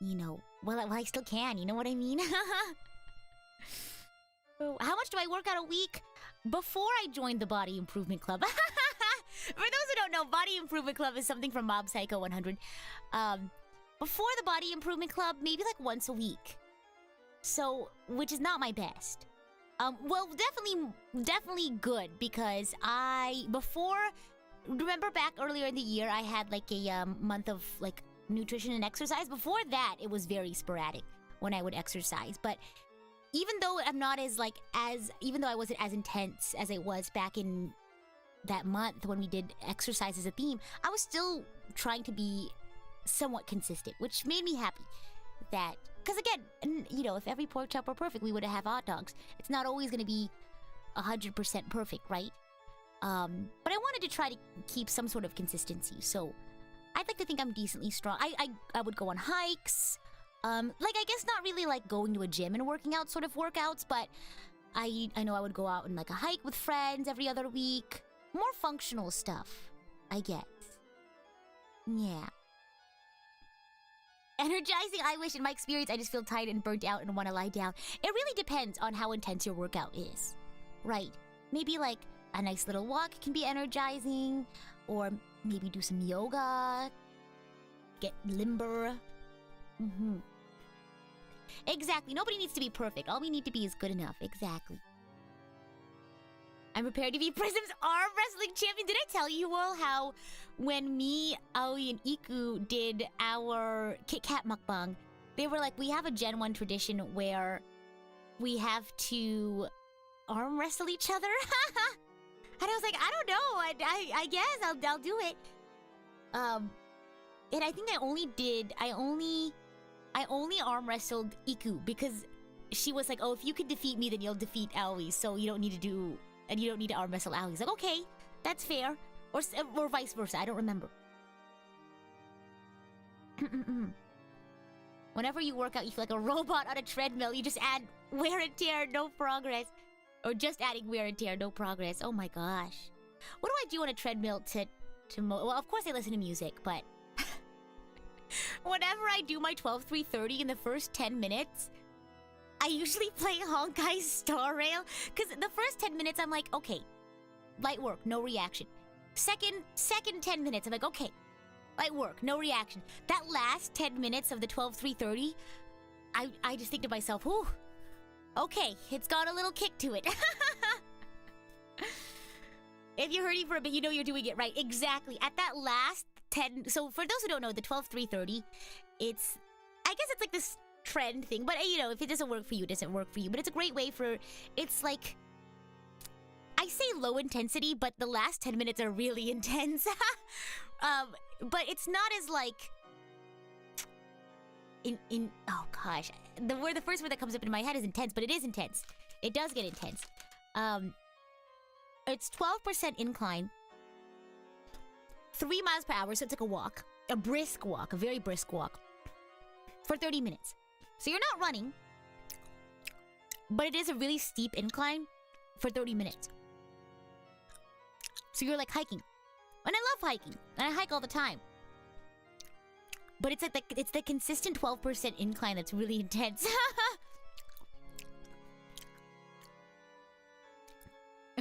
you know, well, I still can. You know what I mean? So, how much do I work out a week? Before I joined the Body Improvement Club. For those who don't know, Body Improvement Club is something from Mob Psycho 100. Before the Body Improvement Club, maybe like once a week. So, which is not my best. Well, definitely good because remember back earlier in the year, I had like a month of like nutrition and exercise. Before that, it was very sporadic when I would exercise. But even though even though I wasn't as intense as I was back in that month when we did exercise as a theme, I was still trying to be somewhat consistent, which made me happy. That, because again, you know, if every pork chop were perfect, we would have hot dogs. It's not always going to be 100% perfect, right? But I wanted to try to keep some sort of consistency, so I'd like to think I'm decently strong. I would go on hikes, like I guess not really like going to a gym and working out sort of workouts, but I know I would go out on like a hike with friends every other week. More functional stuff, I guess. Yeah. Energizing, I wish. In my experience, I just feel tired and burnt out and want to lie down. It really depends on how intense your workout is. Right. Maybe like a nice little walk can be energizing, or maybe do some yoga, get limber. Exactly. Nobody needs to be perfect. All we need to be is good enough. Exactly. I'm prepared to be Prism's arm wrestling champion. Did I tell you all how when me, Aoi, and Iku did our Kit Kat mukbang, they were like, we have a Gen 1 tradition where we have to arm wrestle each other? And I was like, I don't know. I guess I'll do it. And I think I only arm wrestled Iku because she was like, oh, if you can defeat me, then you'll defeat Aoi. So you don't need to arm wrestle Aoi. He's like, okay, that's fair. Or vice versa. I don't remember. Whenever you work out, you feel like a robot on a treadmill. You just add wear and tear, no progress. Or just adding wear and tear, no progress. Oh my gosh. What do I do on a treadmill well, of course I listen to music, but whenever I do my 12-3-30 in the first 10 minutes, I usually play Honkai's Star Rail because the first 10 minutes I'm like, okay, light work, no reaction. Second 10 minutes, I'm like, okay, light work, no reaction. That last 10 minutes of the 12-3-30, I just think to myself, whew, okay, it's got a little kick to it. If you're hurting for a bit, you know you're doing it right. Exactly. At that last 10... So for those who don't know, the 12-3-30, it's... I guess it's like this trend thing. But, you know, if it doesn't work for you, it doesn't work for you. But it's a great way for... It's like... I say low intensity, but the last 10 minutes are really intense. But it's not as like... Oh, gosh. The first word that comes up in my head is intense, but it is intense. It does get intense. It's 12% incline, 3 miles per hour, so it's like a walk, a brisk walk, a very brisk walk, for 30 minutes. So you're not running, but it is a really steep incline for 30 minutes. So you're like hiking. And I love hiking, and I hike all the time. But it's like it's the consistent 12% incline that's really intense.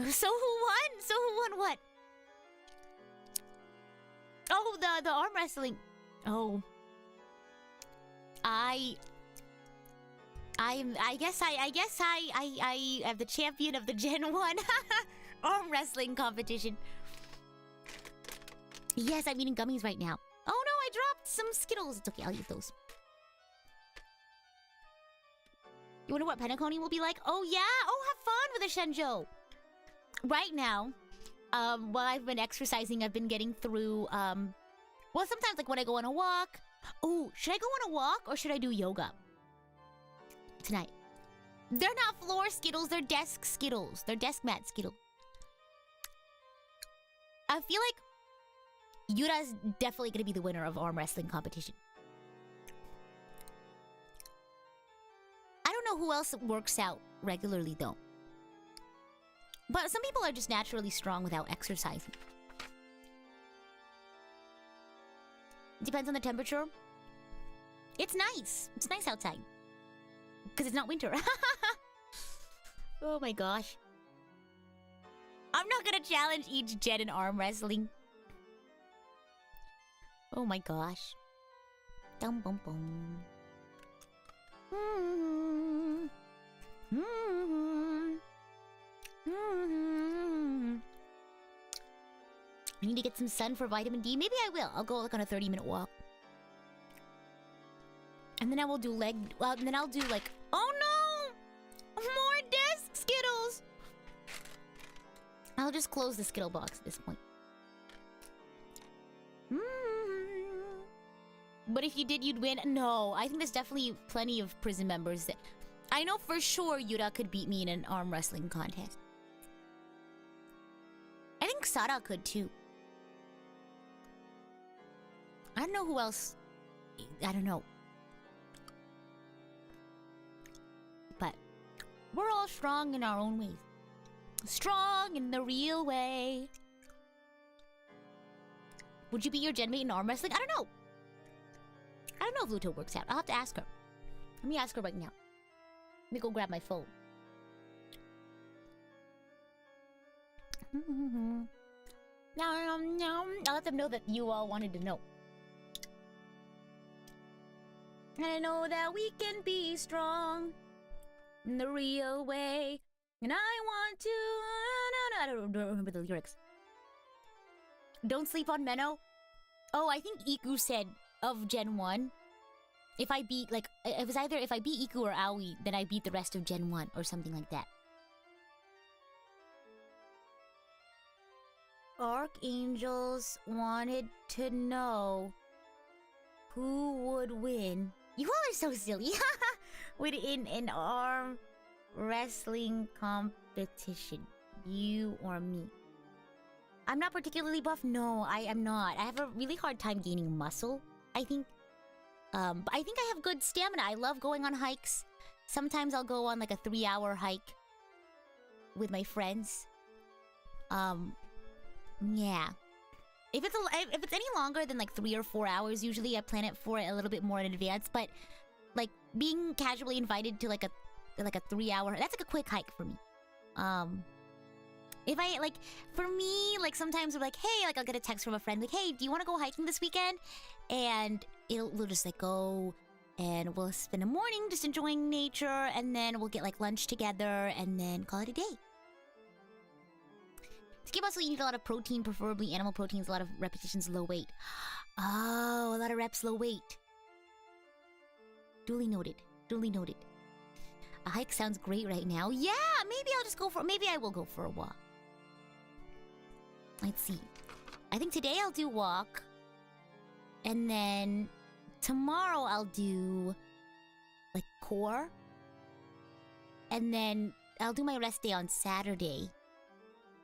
So who won what? Oh, the arm wrestling. Oh. I guess I am the champion of the Gen 1 arm wrestling competition. Yes, I'm eating gummies right now. Oh no, I dropped some Skittles. It's okay, I'll eat those. You wonder what Penacony will be like? Oh yeah? Oh, have fun with the Shenzhou. Right now, while I've been exercising, I've been getting through, well, sometimes, like, when I go on a walk... Oh, should I go on a walk, or should I do yoga? Tonight. They're not floor Skittles, they're desk Skittles. They're desk mat Skittles. I feel like Yura's definitely gonna be the winner of arm wrestling competition. I don't know who else works out regularly, though. But some people are just naturally strong without exercising. Depends on the temperature. It's nice. It's nice outside. Because it's not winter. Oh my gosh. I'm not gonna challenge each Jen in arm wrestling. Oh my gosh. Dum bum bum. I need to get some sun for vitamin D. Maybe I will. I'll go like on a 30-minute walk. And then I will do leg... Well, and then I'll do like... Oh no! More desk Skittles! I'll just close the Skittle box at this point. But if you did, you'd win. No, I think there's definitely plenty of prison members that... I know for sure Yura could beat me in an arm wrestling contest. I think Sara could too. I don't know who else. I don't know. But we're all strong in our own ways. Strong in the real way. Would you be your gen mate in arm wrestling? I don't know. I don't know if Luto works out. I'll have to ask her. Let me ask her right now. Let me go grab my phone. I'll let them know that you all wanted to know. I know that we can be strong in the real way. And I want to... I don't remember the lyrics. Don't sleep on Menno. Oh, I think Iku said of Gen 1. If I beat, like... It was either if I beat Iku or Aoi, then I beat the rest of Gen 1 or something like that. Archangels wanted to know who would win. You all are so silly. In an arm wrestling competition. You or me? I'm not particularly buff. No, I am not. I have a really hard time gaining muscle, I think. But I think I have good stamina. I love going on hikes. Sometimes I'll go on like a 3-hour hike with my friends. Yeah. If it's any longer than like 3 or 4 hours, usually I plan it for it a little bit more in advance. But like being casually invited to like a like a 3-hour. That's like a quick hike for me. If I like, for me, like sometimes we're like, hey, like I'll get a text from a friend like, hey, do you want to go hiking this weekend? And we'll just like go and we'll spend a morning just enjoying nature, and then we'll get like lunch together and then call it a day. To keep muscle, you need a lot of protein, preferably animal proteins, a lot of repetitions, low weight. Oh, a lot of reps, low weight. Duly noted. Duly noted. A hike sounds great right now. Yeah, maybe I will go for a walk. Let's see. I think today I'll do walk. And then tomorrow I'll do like core. And then I'll do my rest day on Saturday.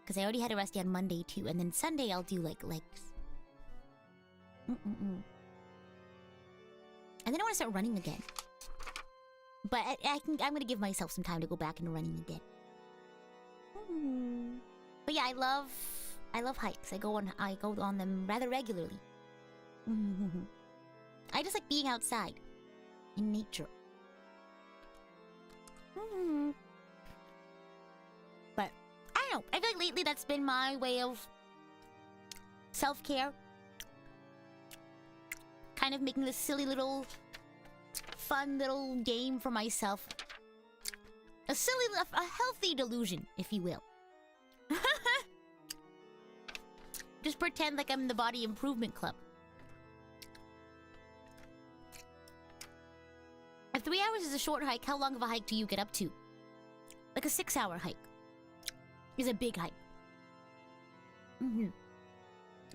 Because I already had a rest day on Monday too. And then Sunday I'll do like legs. And then I want to start running again. But I'm gonna give myself some time to go back into running again. But yeah, I love hikes. I go on them rather regularly. I just like being outside in nature. But I don't know. I feel like lately that's been my way of self-care. Kind of making this silly little fun little game for myself. A healthy delusion, if you will. Just pretend like I'm in the body improvement club. If 3 hours is a short hike, how long of a hike do you get up to? Like a 6-hour hike is a big hike.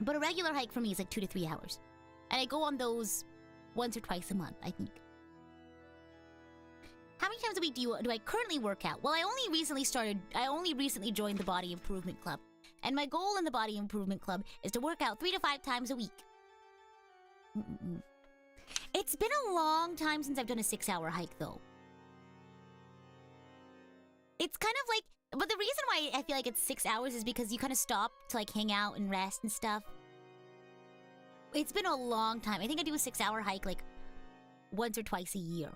But a regular hike for me is like 2 to 3 hours. And I go on those once or twice a month, I think. How many times a week do I currently work out? Well, I only recently joined the Body Improvement Club. And my goal in the Body Improvement Club is to work out 3 to 5 times a week. It's been a long time since I've done a 6-hour hike, though. It's kind of like... But the reason why I feel like it's 6 hours is because you kind of stop to like hang out and rest and stuff. It's been a long time. I think I do a 6-hour hike like once or twice a year.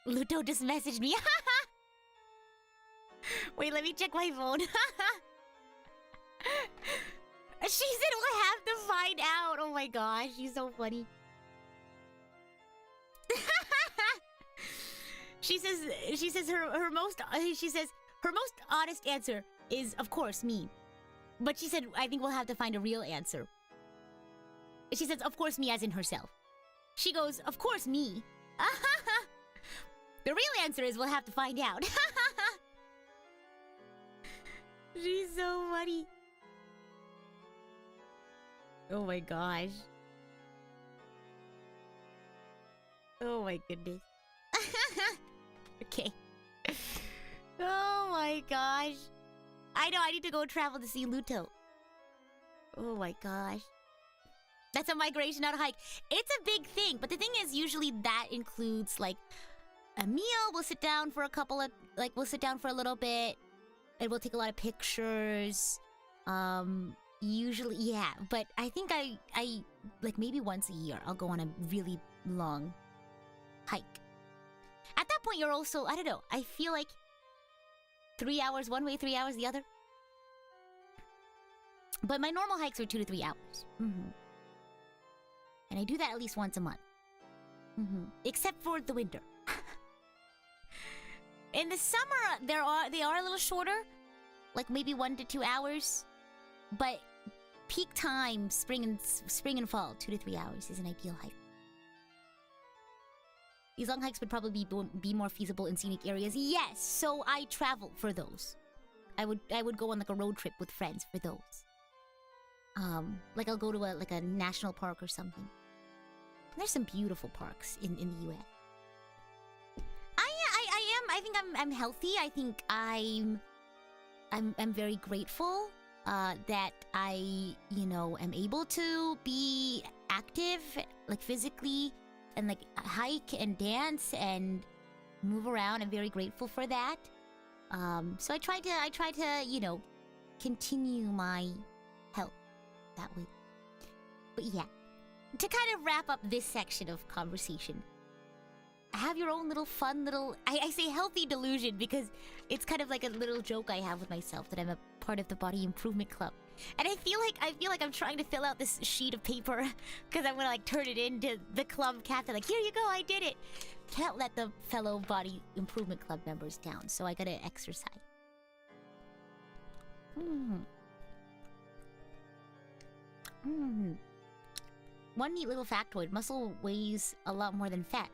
Luto just messaged me. Wait, let me check my phone. She said we'll have to find out. Oh my gosh, she's so funny. She says her most honest answer is of course me. But she said I think we'll have to find a real answer. She says of course me as in herself. She goes, of course me. The real answer is we'll have to find out. She's so funny. Oh my gosh. Oh my goodness. Okay. Oh my gosh. I know, I need to go travel to see Luto. Oh my gosh. That's a migration, not a hike. It's a big thing, but the thing is, usually that includes like a meal. We'll sit down for we'll sit down for a little bit, and we'll take a lot of pictures. Usually, yeah. But I think I like maybe once a year I'll go on a really long hike. At that point, you're also, I don't know. I feel like 3 hours one way, 3 hours the other. But my normal hikes are 2 to 3 hours. And I do that at least once a month. Except for the winter. In the summer, they are a little shorter. Like maybe 1 to 2 hours. But peak time, spring and fall, 2 to 3 hours is an ideal hike. These long hikes would probably be more feasible in scenic areas. Yes, so I travel for those. I would go on like a road trip with friends for those. Like I'll go to a national park or something. There's some beautiful parks in the US. I think I'm healthy. I think I'm very grateful that I, am able to be active, like physically, and like hike and dance and move around. I'm very grateful for that. So I try to, continue my health that way. But yeah, to kind of wrap up this section of conversation, have your own little fun little... I say healthy delusion because it's kind of like a little joke I have with myself that I'm a part of the body improvement club. And I feel like I'm trying to fill out this sheet of paper because I'm gonna like turn it into the club captain. Like, here you go, I did it. Can't let the fellow body improvement club members down, so I gotta exercise. One neat little factoid: muscle weighs a lot more than fat.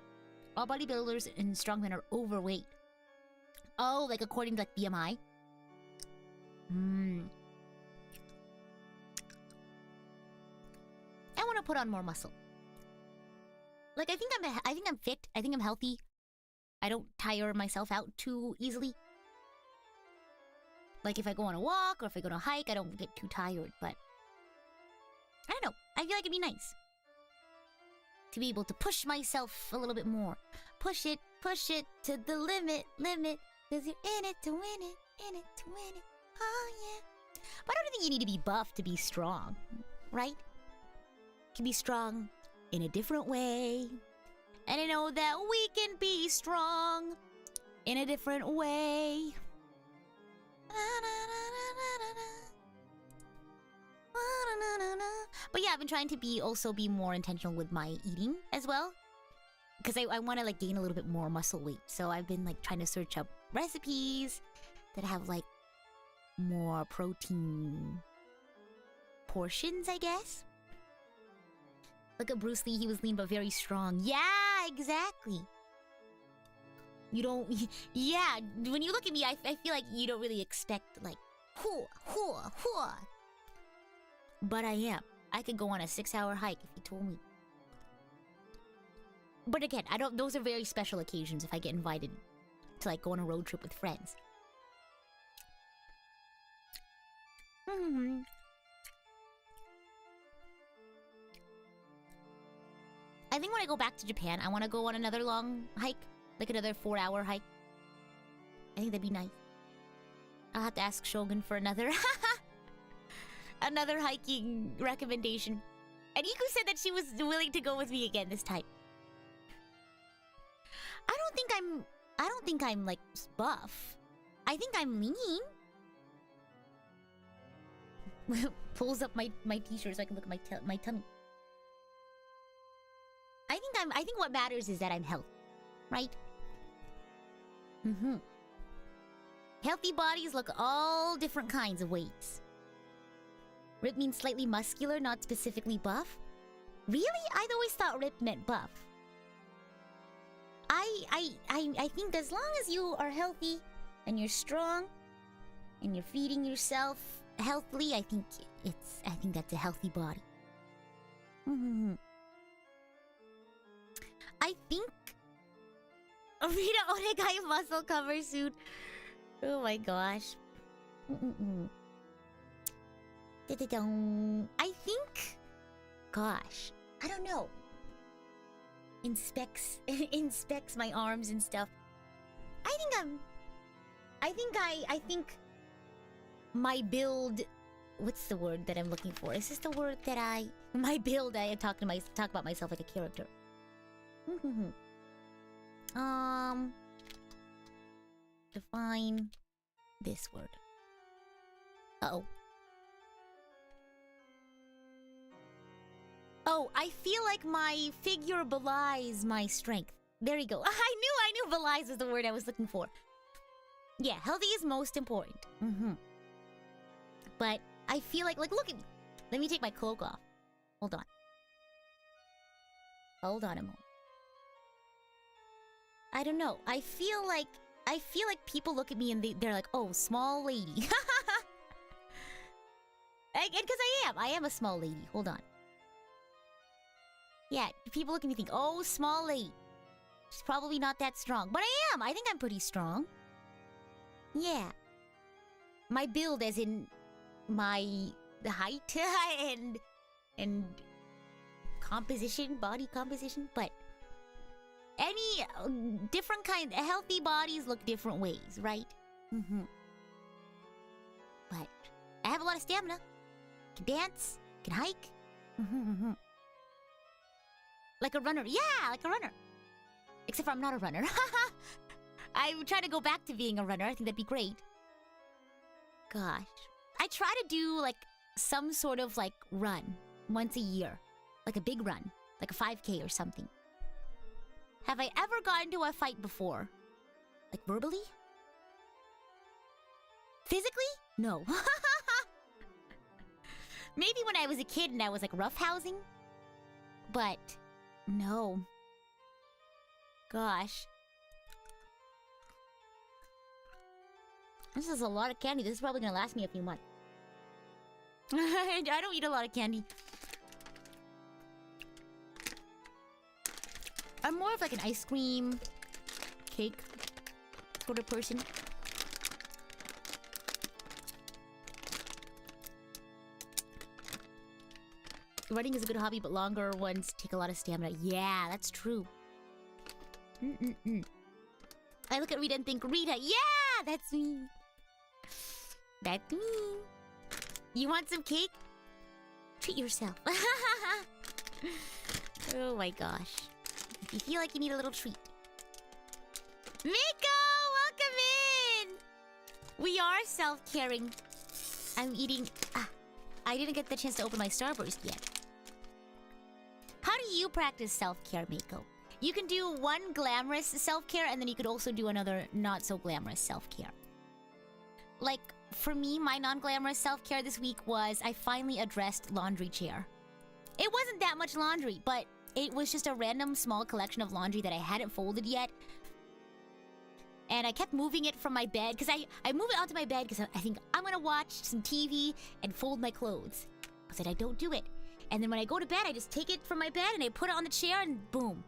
All bodybuilders and strongmen are overweight. Oh, like according to like BMI? I want to put on more muscle. Like I think I'm fit. I think I'm healthy. I don't tire myself out too easily. Like if I go on a walk or if I go on a hike, I don't get too tired, but I don't know. I feel like it'd be nice to be able to push myself a little bit more. Push it to the limit. Cause you're in it to win it, in it to win it. Oh yeah. But I don't think you need to be buff to be strong, right? You can be strong in a different way. And I know that we can be strong in a different way. But yeah, I've been trying to also be more intentional with my eating as well. Because I want to like gain a little bit more muscle weight. So I've been like trying to search up recipes that have like more protein portions, I guess. Look at Bruce Lee, he was lean but very strong. Yeah, exactly. You don't... Yeah, when you look at me, I feel like you don't really expect, like... But I am. I could go on a 6-hour hike if you told me. But again, I don't... Those are very special occasions if I get invited to, like, go on a road trip with friends. I think when I go back to Japan, I want to go on another long hike. Like another 4-hour hike. I think that'd be nice. I'll have to ask Shogun for another... another hiking recommendation. And Iku said that she was willing to go with me again this time. I don't think I'm like buff. I think I'm lean. Pulls up my t-shirt so I can look at my tummy. I think what matters is that I'm healthy, right? Healthy bodies look all different kinds of weights. Rip means slightly muscular, not specifically buff. Really? I'd always thought rip meant buff. I think as long as you are healthy and you're strong and you're feeding yourself healthily, I think that's a healthy body. I think Rita Onegai muscle cover suit. Oh my gosh. I think, gosh, I don't know. Inspects my arms and stuff. I think my build. What's the word that I'm looking for? Is this the word that my build? I talk about myself like a character. Define this word. Oh, I feel like my figure belies my strength. There you go. I knew belies was the word I was looking for. Yeah, healthy is most important. But I feel like look at me. Let me take my cloak off. Hold on a moment. I don't know. I feel like people look at me and they're like, "Oh, small lady." Because I am a small lady. Hold on. Yeah, people look at me and think, "Oh, small lady. She's probably not that strong." But I am. I think I'm pretty strong. Yeah. My build, as in the height and composition, body composition, but any different kind, healthy bodies look different ways, right? But I have a lot of stamina. Can dance, can hike. Like a runner. Yeah, like a runner. Except for I'm not a runner. I'm trying to go back to being a runner. I think that'd be great. Gosh. I try to do, like, some sort of, like, run once a year. Like a big run. Like a 5K or something. Have I ever gotten into a fight before? Like, verbally? Physically? No. Maybe when I was a kid and I was, like, roughhousing. But, no. Gosh. This is a lot of candy. This is probably gonna last me a few months. I don't eat a lot of candy. I'm more of like an ice cream, cake sort of person. Running is a good hobby, but longer ones take a lot of stamina. Yeah, that's true. I look at Rita and think, Rita, yeah, that's me. That's me. You want some cake? Treat yourself. Oh my gosh. If you feel like you need a little treat. Miko, welcome in! We are self-caring. I'm eating... I didn't get the chance to open my Starburst yet. How do you practice self-care, Miko? You can do one glamorous self-care, and then you could also do another not-so-glamorous self-care. Like, for me, my non-glamorous self-care this week was I finally addressed laundry chair. It wasn't that much laundry, but it was just a random small collection of laundry that I hadn't folded yet. And I kept moving it from my bed, because I move it onto my bed because I think I'm gonna watch some TV and fold my clothes. I said I don't do it. And then when I go to bed, I just take it from my bed and I put it on the chair and boom.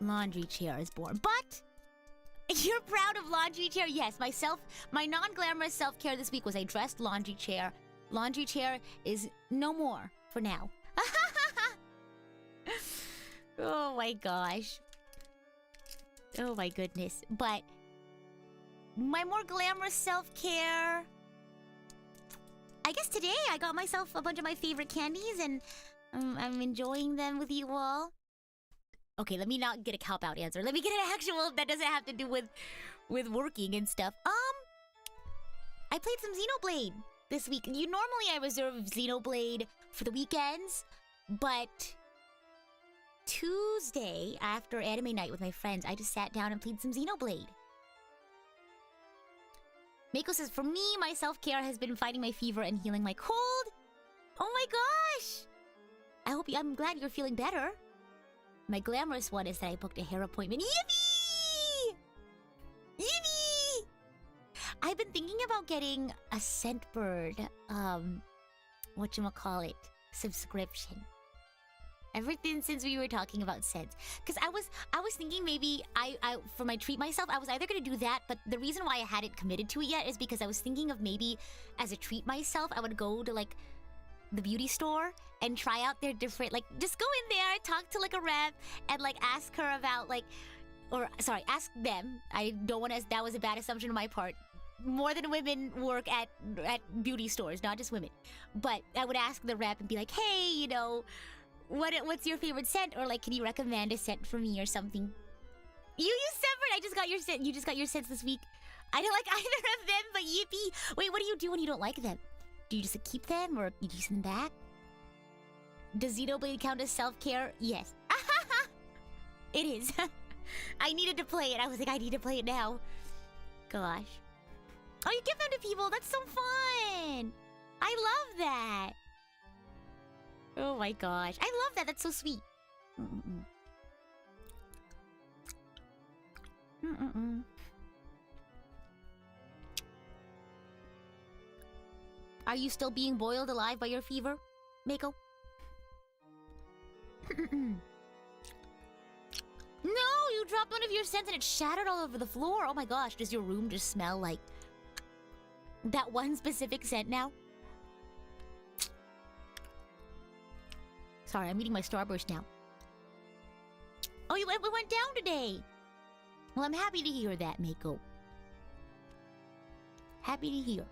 Laundry chair is born. But you're proud of laundry chair? Yes, my non-glamorous self-care this week was I dressed laundry chair. Laundry chair is no more for now. Oh my gosh. Oh my goodness. But my more glamorous self-care... I guess today I got myself a bunch of my favorite candies and I'm enjoying them with you all. Okay, let me not get a cop-out answer. Let me get an actual that doesn't have to do with working and stuff. I played some Xenoblade this week. Normally I reserve Xenoblade for the weekends, but Tuesday after anime night with my friends, I just sat down and played some Xenoblade. Mako says, for me, my self-care has been fighting my fever and healing my cold. Oh my gosh! I'm glad you're feeling better. My glamorous one is that I booked a hair appointment. Yippee! Yippee! I've been thinking about getting a Scentbird, whatchamacallit, subscription. Ever since we were talking about scents. Because I was thinking maybe for my treat myself, I was either going to do that, but the reason why I hadn't committed to it yet is because I was thinking of maybe as a treat myself, I would go to like the beauty store and try out their different, like, just go in there, talk to like a rep and like ask her about like, ask them. I don't want to, that was a bad assumption on my part. More than women work at beauty stores, not just women. But I would ask the rep and be like, hey, you know, what's your favorite scent? Or like, can you recommend a scent for me or something? You use Scentbird. I just got your scent. You just got your scents this week. I don't like either of them, but yippee. Wait, what do you do when you don't like them? Do you just keep them or you send them back? Does Xenoblade count as self-care? Yes. It is. I needed to play it. I was like, I need to play it now. Gosh. Oh, you give them to people. That's so fun. I love that. Oh my gosh. I love that. That's so sweet. Are you still being boiled alive by your fever, Mako? No, you dropped one of your scents and it shattered all over the floor. Oh my gosh, does your room just smell like that one specific scent now? Sorry, I'm eating my Starburst now. Oh, it went down today. Well, I'm happy to hear that, Mako. Happy to hear.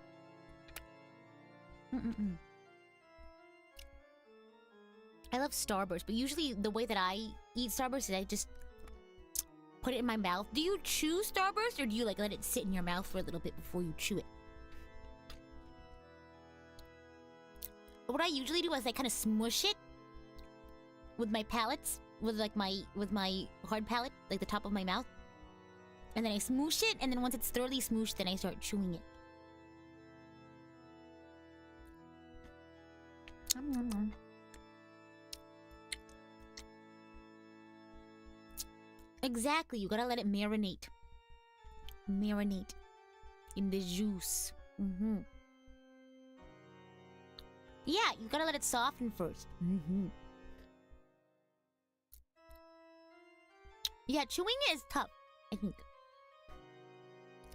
I love Starburst, but usually the way that I eat Starburst is I just put it in my mouth. Do you chew Starburst, or do you like let it sit in your mouth for a little bit before you chew it? What I usually do is I kind of smush it with my palates, with my hard palate, like the top of my mouth. And then I smoosh it, and then once it's thoroughly smooshed, then I start chewing it. Exactly, you gotta let it marinate. Marinate in the juice. Yeah, you gotta let it soften first. Yeah, chewing is tough, I think.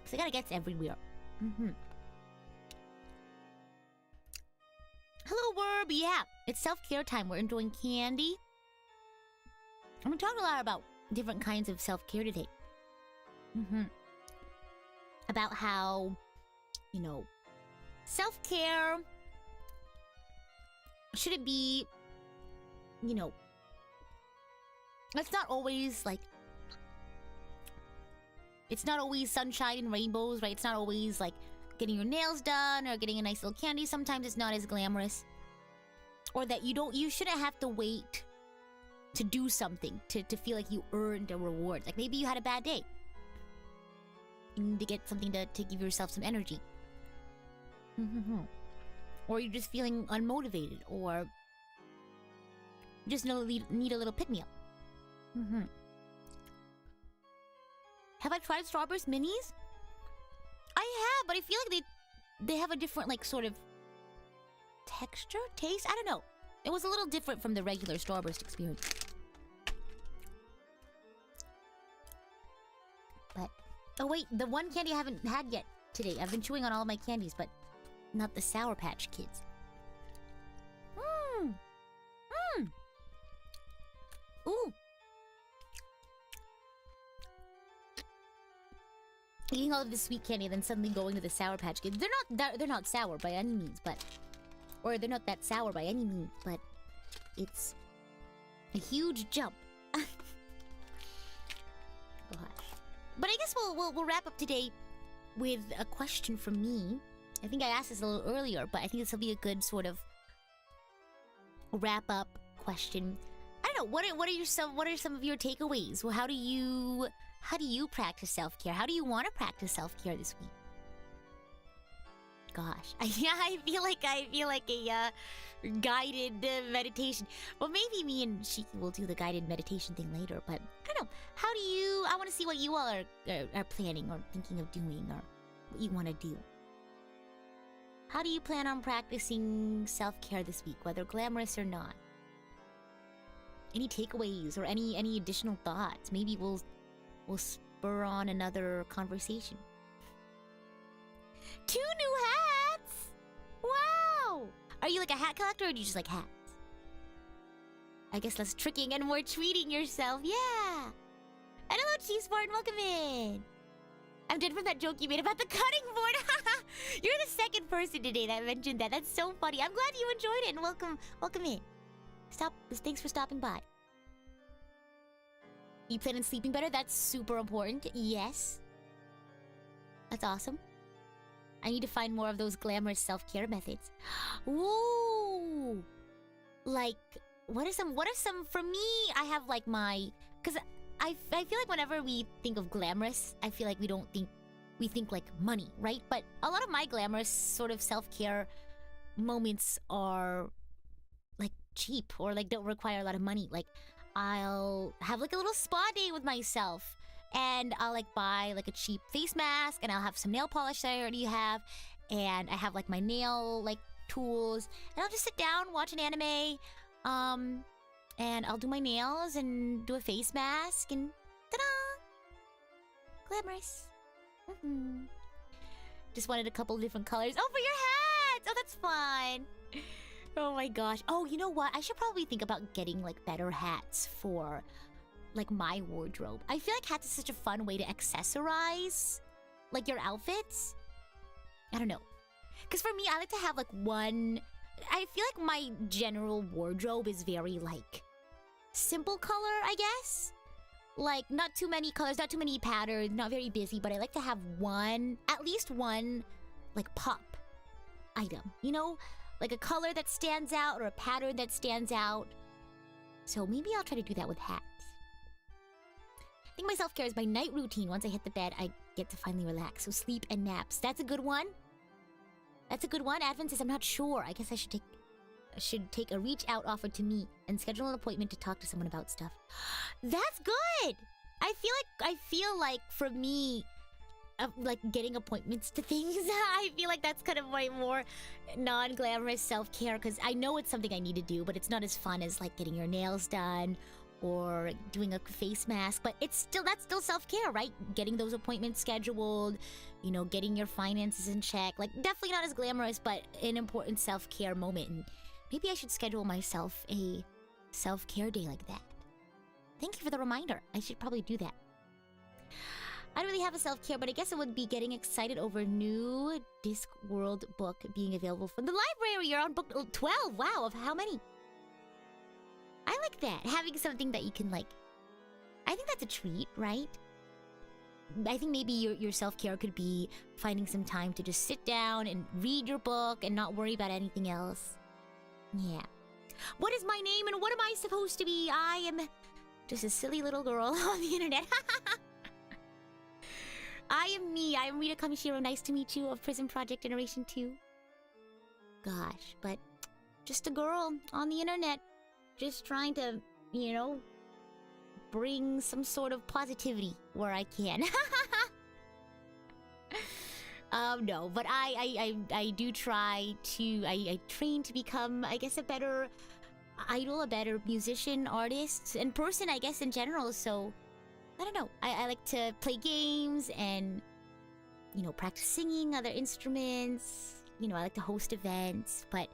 So it kinda gets everywhere. Hello, Werb. Yeah, it's self-care time. We're enjoying candy. And we talked a lot about different kinds of self-care today. About how, you know, self-care should it be, you know, it's not always like, it's not always sunshine and rainbows, right? It's not always like getting your nails done or getting a nice little candy. Sometimes it's not as glamorous. Or that you shouldn't have to wait to do something to feel like you earned a reward. Like maybe you had a bad day. You need to get something to give yourself some energy. Or you're just feeling unmotivated, or just need a little pick-me-up. Have I tried Starburst Minis? I have, but I feel like they have a different, like, sort of texture? Taste? I don't know. It was a little different from the regular Starburst experience. But, oh wait, the one candy I haven't had yet today. I've been chewing on all of my candies, but not the Sour Patch Kids. Ooh. Eating all of the sweet candy and then suddenly going to the Sour Patch Kids. They're not sour by any means, but... Or they're not that sour by any means, but... It's... a huge jump. Gosh. But I guess we'll wrap up today with a question from me. I think I asked this a little earlier, but I think this will be a good sort of... wrap-up question. I don't know, what are some of your takeaways? Well, how do you practice self-care? How do you want to practice self-care this week? Gosh, I feel like a guided meditation. Well, maybe me and Shiki will do the guided meditation thing later. But I don't know. How do you? I want to see what you all are planning or thinking of doing, or what you want to do. How do you plan on practicing self-care this week, whether glamorous or not? Any takeaways or any additional thoughts? Maybe we'll spur on another conversation. 2 new hats! Wow! Are you like a hat collector, or do you just like hats? I guess less tricking and more treating yourself, yeah! And hello, Cheese Spartan, welcome in! I'm dead from that joke you made about the cutting board! You're the second person today that mentioned that. That's so funny. I'm glad you enjoyed it, and welcome in. Thanks for stopping by. You plan on sleeping better? That's super important. Yes. That's awesome. I need to find more of those glamorous self-care methods. Ooh! Like, what are some, for me, I have like because I feel like whenever we think of glamorous, I feel like we think like money, right? But a lot of my glamorous sort of self-care moments are like cheap, or like don't require a lot of money. Like, I'll have like a little spa day with myself, and I'll like buy like a cheap face mask, and I'll have some nail polish that I already have, and I have like my nail like tools, and I'll just sit down, watch an anime, and I'll do my nails and do a face mask, and ta-da! Glamorous. Just wanted a couple of different colors. Oh, for your hats! Oh, that's fun. Oh my gosh. Oh, you know what? I should probably think about getting like better hats for like my wardrobe. I feel like hats is such a fun way to accessorize like your outfits. I don't know. Because for me, I like to have like one... I feel like my general wardrobe is very like simple color, I guess. Like, not too many colors, not too many patterns, not very busy, but I like to have one, at least one, like, pop item. You know? Like a color that stands out or a pattern that stands out. So maybe I'll try to do that with hats. I think my self-care is my night routine. Once I hit the bed, I get to finally relax. So sleep and naps. That's a good one. That's a good one. Advent says, I'm not sure. I guess I should take a reach out offer to me and schedule an appointment to talk to someone about stuff. That's good. I feel like for me, like getting appointments to things, I feel like that's kind of my more non-glamorous self-care, because I know it's something I need to do, but it's not as fun as like getting your nails done or doing a face mask. But that's still self-care, right? Getting those appointments scheduled, you know, getting your finances in check. Like, definitely not as glamorous, but an important self-care moment. And maybe I should schedule myself a self-care day like that. Thank you for the reminder. I should probably do that. I don't really have a self-care, but I guess it would be getting excited over a new Discworld book being available from the library. You're on book 12. Wow, of how many? I like that. Having something that you can, like... I think that's a treat, right? I think maybe your self-care could be finding some time to just sit down and read your book and not worry about anything else. Yeah. What is my name and what am I supposed to be? I am just a silly little girl on the internet. I am me. I am Rita Kamishiro. Nice to meet you of PRISM Project Generation 2. Gosh, but just a girl on the internet. Just trying to, you know, bring some sort of positivity where I can. No, but I do try to, I train to become, I guess, a better idol, a better musician, artist, and person, I guess, in general, so... I don't know. I like to play games and, you know, practice singing other instruments. You know, I like to host events. But,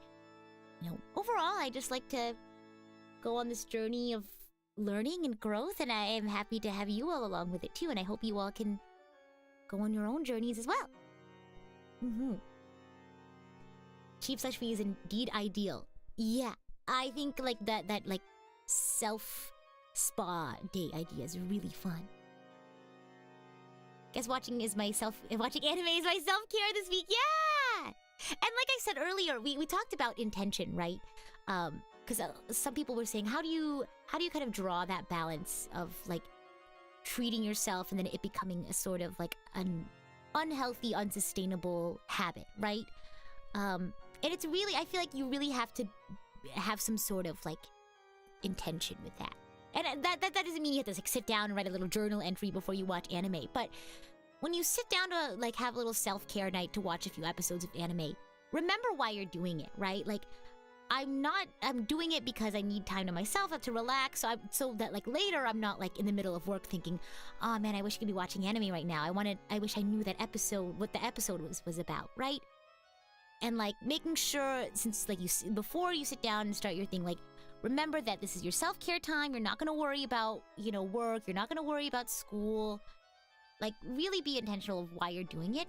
you know, overall, I just like to go on this journey of learning and growth. And I am happy to have you all along with it, too. And I hope you all can go on your own journeys as well. Cheap/free is indeed ideal. Yeah, I think, like, that like, self-spa day idea is really fun. Guess watching anime is my self-care this week. Yeah! And like I said earlier, we talked about intention, right? Because some people were saying, how do you kind of draw that balance of like treating yourself and then it becoming a sort of like an unhealthy, unsustainable habit, right? And it's really, I feel like you really have to have some sort of like intention with that. And that doesn't mean you have to like sit down and write a little journal entry before you watch anime. But when you sit down to like have a little self-care night to watch a few episodes of anime, remember why you're doing it, right? Like, I'm doing it because I need time to myself, to relax, so that like later I'm not like in the middle of work thinking, oh man, I wish I could be watching anime right now. I wish I knew that episode, what the episode was about, right? And like making sure, since like before you sit down and start your thing, like, remember that this is your self-care time. You're not going to worry about, you know, work. You're not going to worry about school. Like, really be intentional of why you're doing it.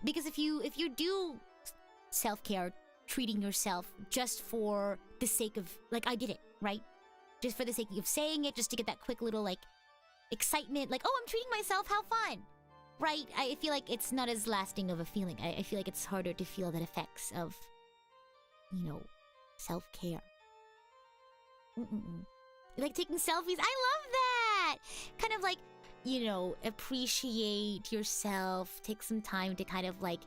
Because if you do self-care, treating yourself just for the sake of, like, I did it, right? Just for the sake of saying it, just to get that quick little, like, excitement. Like, oh, I'm treating myself. How fun. Right? I feel like it's not as lasting of a feeling. I feel like it's harder to feel the effects of, you know, self-care. Like taking selfies. I love that! Kind of like, you know, appreciate yourself. Take some time to kind of like,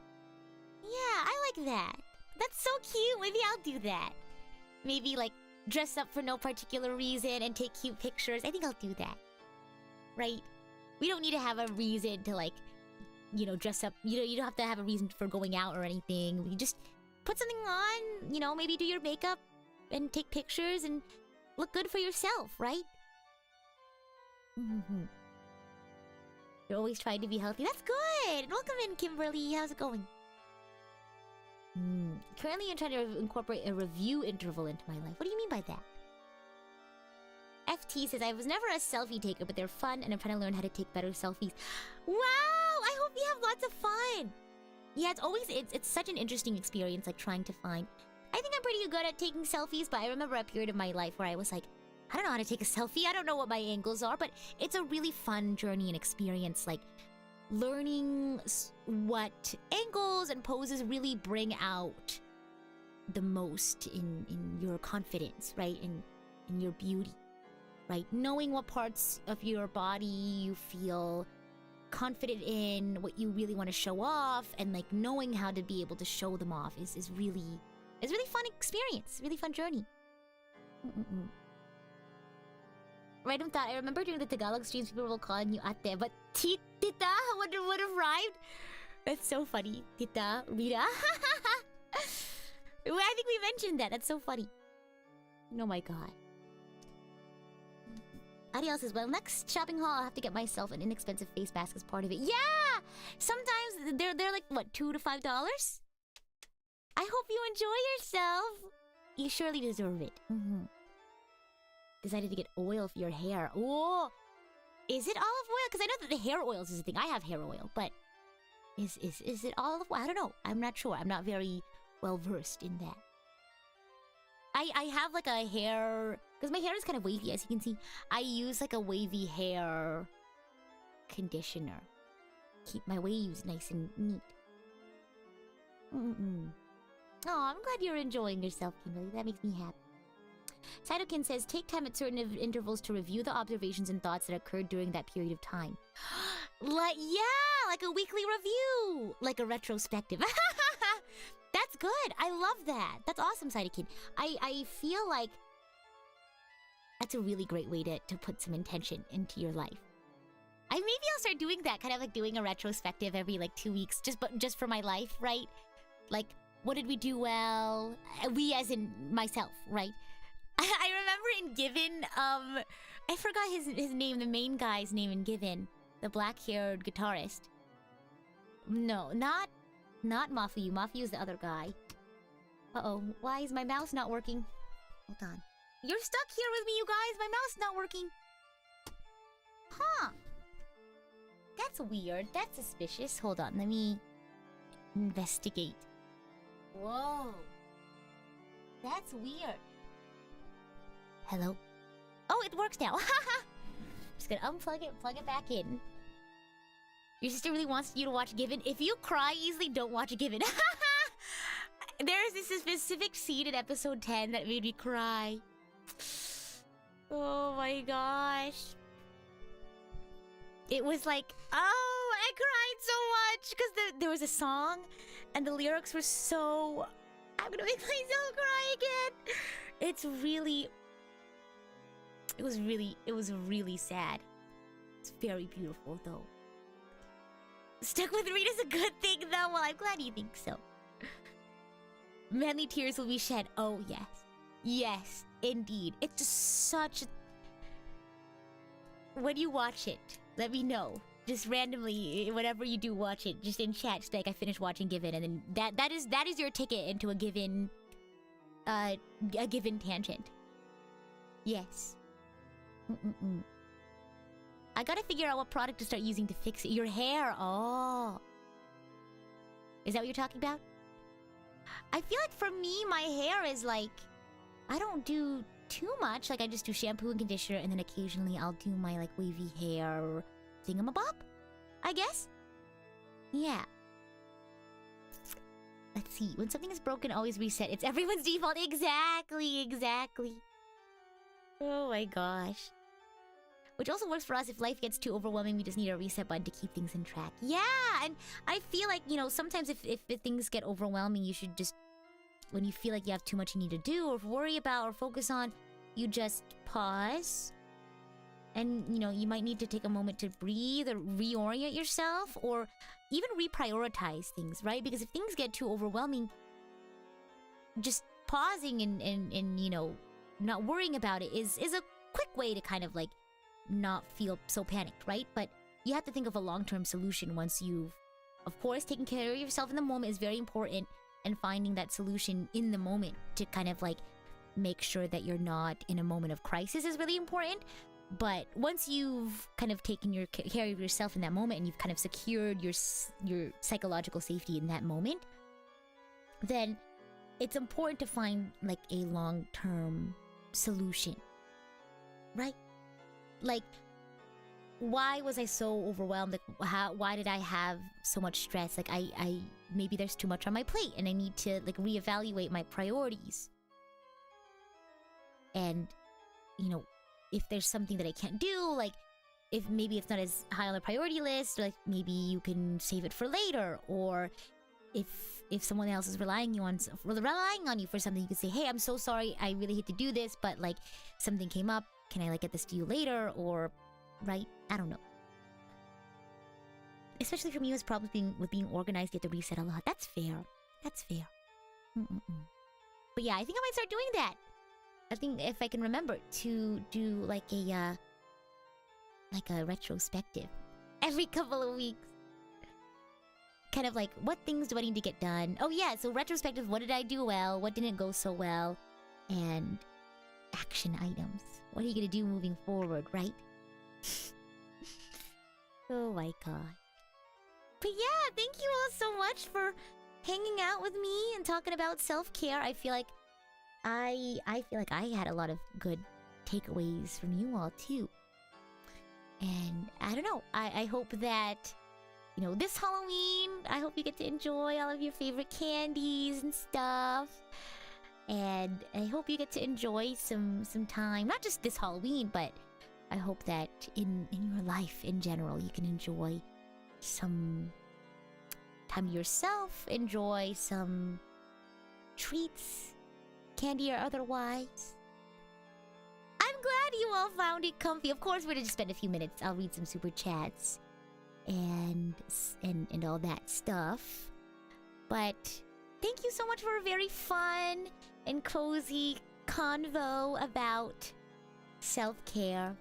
yeah, I like that. That's so cute. Maybe I'll do that. Maybe like dress up for no particular reason and take cute pictures. I think I'll do that. Right? We don't need to have a reason to like, you know, dress up. You don't have to have a reason for going out or anything. You just put something on, you know, maybe do your makeup and take pictures and look good for yourself, right? You're always trying to be healthy. That's good! Welcome in, Kimberly. How's it going? Currently, I'm trying to incorporate a review interval into my life. What do you mean by that? FT says, I was never a selfie taker, but they're fun, and I'm trying to learn how to take better selfies. Wow! I hope you have lots of fun! Yeah, it's such an interesting experience, like, trying to find... I think I'm pretty good at taking selfies, but I remember a period of my life where I was like, I don't know how to take a selfie. I don't know what my angles are, but it's a really fun journey and experience. Like, learning what angles and poses really bring out the most in your confidence, right? In your beauty, right? Knowing what parts of your body you feel confident in, what you really want to show off, and like knowing how to be able to show them off is really fun experience, really fun journey. Random thought, I remember during the Tagalog streams people were calling you ate, but tita would have rhymed. That's so funny. Tita, Rita. I think we mentioned that. That's so funny. Oh my god. Ariel says, well, next shopping haul, I'll have to get myself an inexpensive face mask as part of it. Yeah! Sometimes they're like, what, $2 to $5? I hope you enjoy yourself. You surely deserve it. Decided to get oil for your hair. Oh! Is it olive oil? Because I know that the hair oils is a thing. I have hair oil, but is it olive oil? I don't know. I'm not sure. I'm not very well versed in that. I have like a hair, because my hair is kind of wavy, as you can see. I use like a wavy hair conditioner. Keep my waves nice and neat. Oh, I'm glad you're enjoying yourself, Kimberly. That makes me happy. Cytokin says, take time at certain intervals to review the observations and thoughts that occurred during that period of time. Like, yeah, like a weekly review. Like a retrospective. That's good. I love that. That's awesome, Cytokin. I feel like that's a really great way to put some intention into your life. Maybe I'll start doing that, kind of like doing a retrospective every like 2 weeks, just for my life, right? Like, what did we do well? We as in myself, right? I remember in Given, I forgot his name, the main guy's name in Given. The black-haired guitarist. No, not Mafuyu. Mafuyu's the other guy. Uh-oh, why is my mouse not working? Hold on. You're stuck here with me, you guys! My mouse is not working! Huh. That's weird. That's suspicious. Hold on, let me investigate. Whoa. That's weird. Hello? Oh, it works now. Just gonna unplug it, plug it back in. Your sister really wants you to watch Given. If you cry easily, don't watch Given. There's this specific scene in episode 10 that made me cry. Oh my gosh. It was like, oh, I cried so much because there was a song and the lyrics were so... I'm gonna make myself cry again. It's really... It was really sad. It's very beautiful though. Stuck with Rita's a good thing though. Well, I'm glad you think so. Many tears will be shed. Oh yes. Yes, indeed. It's just such a... When you watch it, let me know. Just randomly, whatever you do, watch it. Just in chat, just like I finished watching Given, and then that is your ticket into a Given tangent. Yes. I gotta figure out what product to start using to fix it. Your hair. Oh. Is that what you're talking about? I feel like for me, my hair is like... I don't do too much. Like, I just do shampoo and conditioner, and then occasionally I'll do my, like, wavy hair thingamabob, I guess? Yeah. Let's see. When something is broken, always reset. It's everyone's default. Exactly. Oh my gosh. Which also works for us. If life gets too overwhelming, we just need a reset button to keep things in track. Yeah, and I feel like, you know, sometimes if things get overwhelming, you should just... When you feel like you have too much you need to do or worry about or focus on, you just pause. And, you know, you might need to take a moment to breathe or reorient yourself or even reprioritize things, right? Because if things get too overwhelming, just pausing and you know, not worrying about it is a quick way to kind of like not feel so panicked, right? But you have to think of a long-term solution once you've, of course, taking care of yourself in the moment is very important, and finding that solution in the moment to kind of like make sure that you're not in a moment of crisis is really important. But once you've kind of taken care of yourself in that moment and you've kind of secured your psychological safety in that moment, then it's important to find like a long-term solution right? Like, why was I so overwhelmed? Like, why did I have so much stress? Like, I maybe there's too much on my plate and I need to, like, reevaluate my priorities. And, you know, if there's something that I can't do, like, if maybe it's not as high on the priority list, like, maybe you can save it for later. Or if someone else is relying on you for something, you can say, hey, I'm so sorry, I really hate to do this, but, like, something came up, can I, like, get this to you later? Or, right? I don't know. Especially for me who has problems with being organized, you have to reset a lot. That's fair. That's fair. But yeah, I think I might start doing that. I think if I can remember to do like a retrospective every couple of weeks. Kind of like, what things do I need to get done? Oh yeah, so retrospective, what did I do well? What didn't go so well? And action items. What are you gonna do moving forward, right? Oh my god. But yeah, thank you all so much for hanging out with me and talking about self-care. I feel like I had a lot of good takeaways from you all too. And I don't know, I hope that, you know, this Halloween, I hope you get to enjoy all of your favorite candies and stuff. And I hope you get to enjoy some time, not just this Halloween, but I hope that in your life in general, you can enjoy some time to yourself, enjoy some treats, candy or otherwise. I'm glad you all found it comfy. Of course, we're gonna just spend a few minutes. I'll read some super chats and all that stuff. But thank you so much for a very fun and cozy convo about self-care.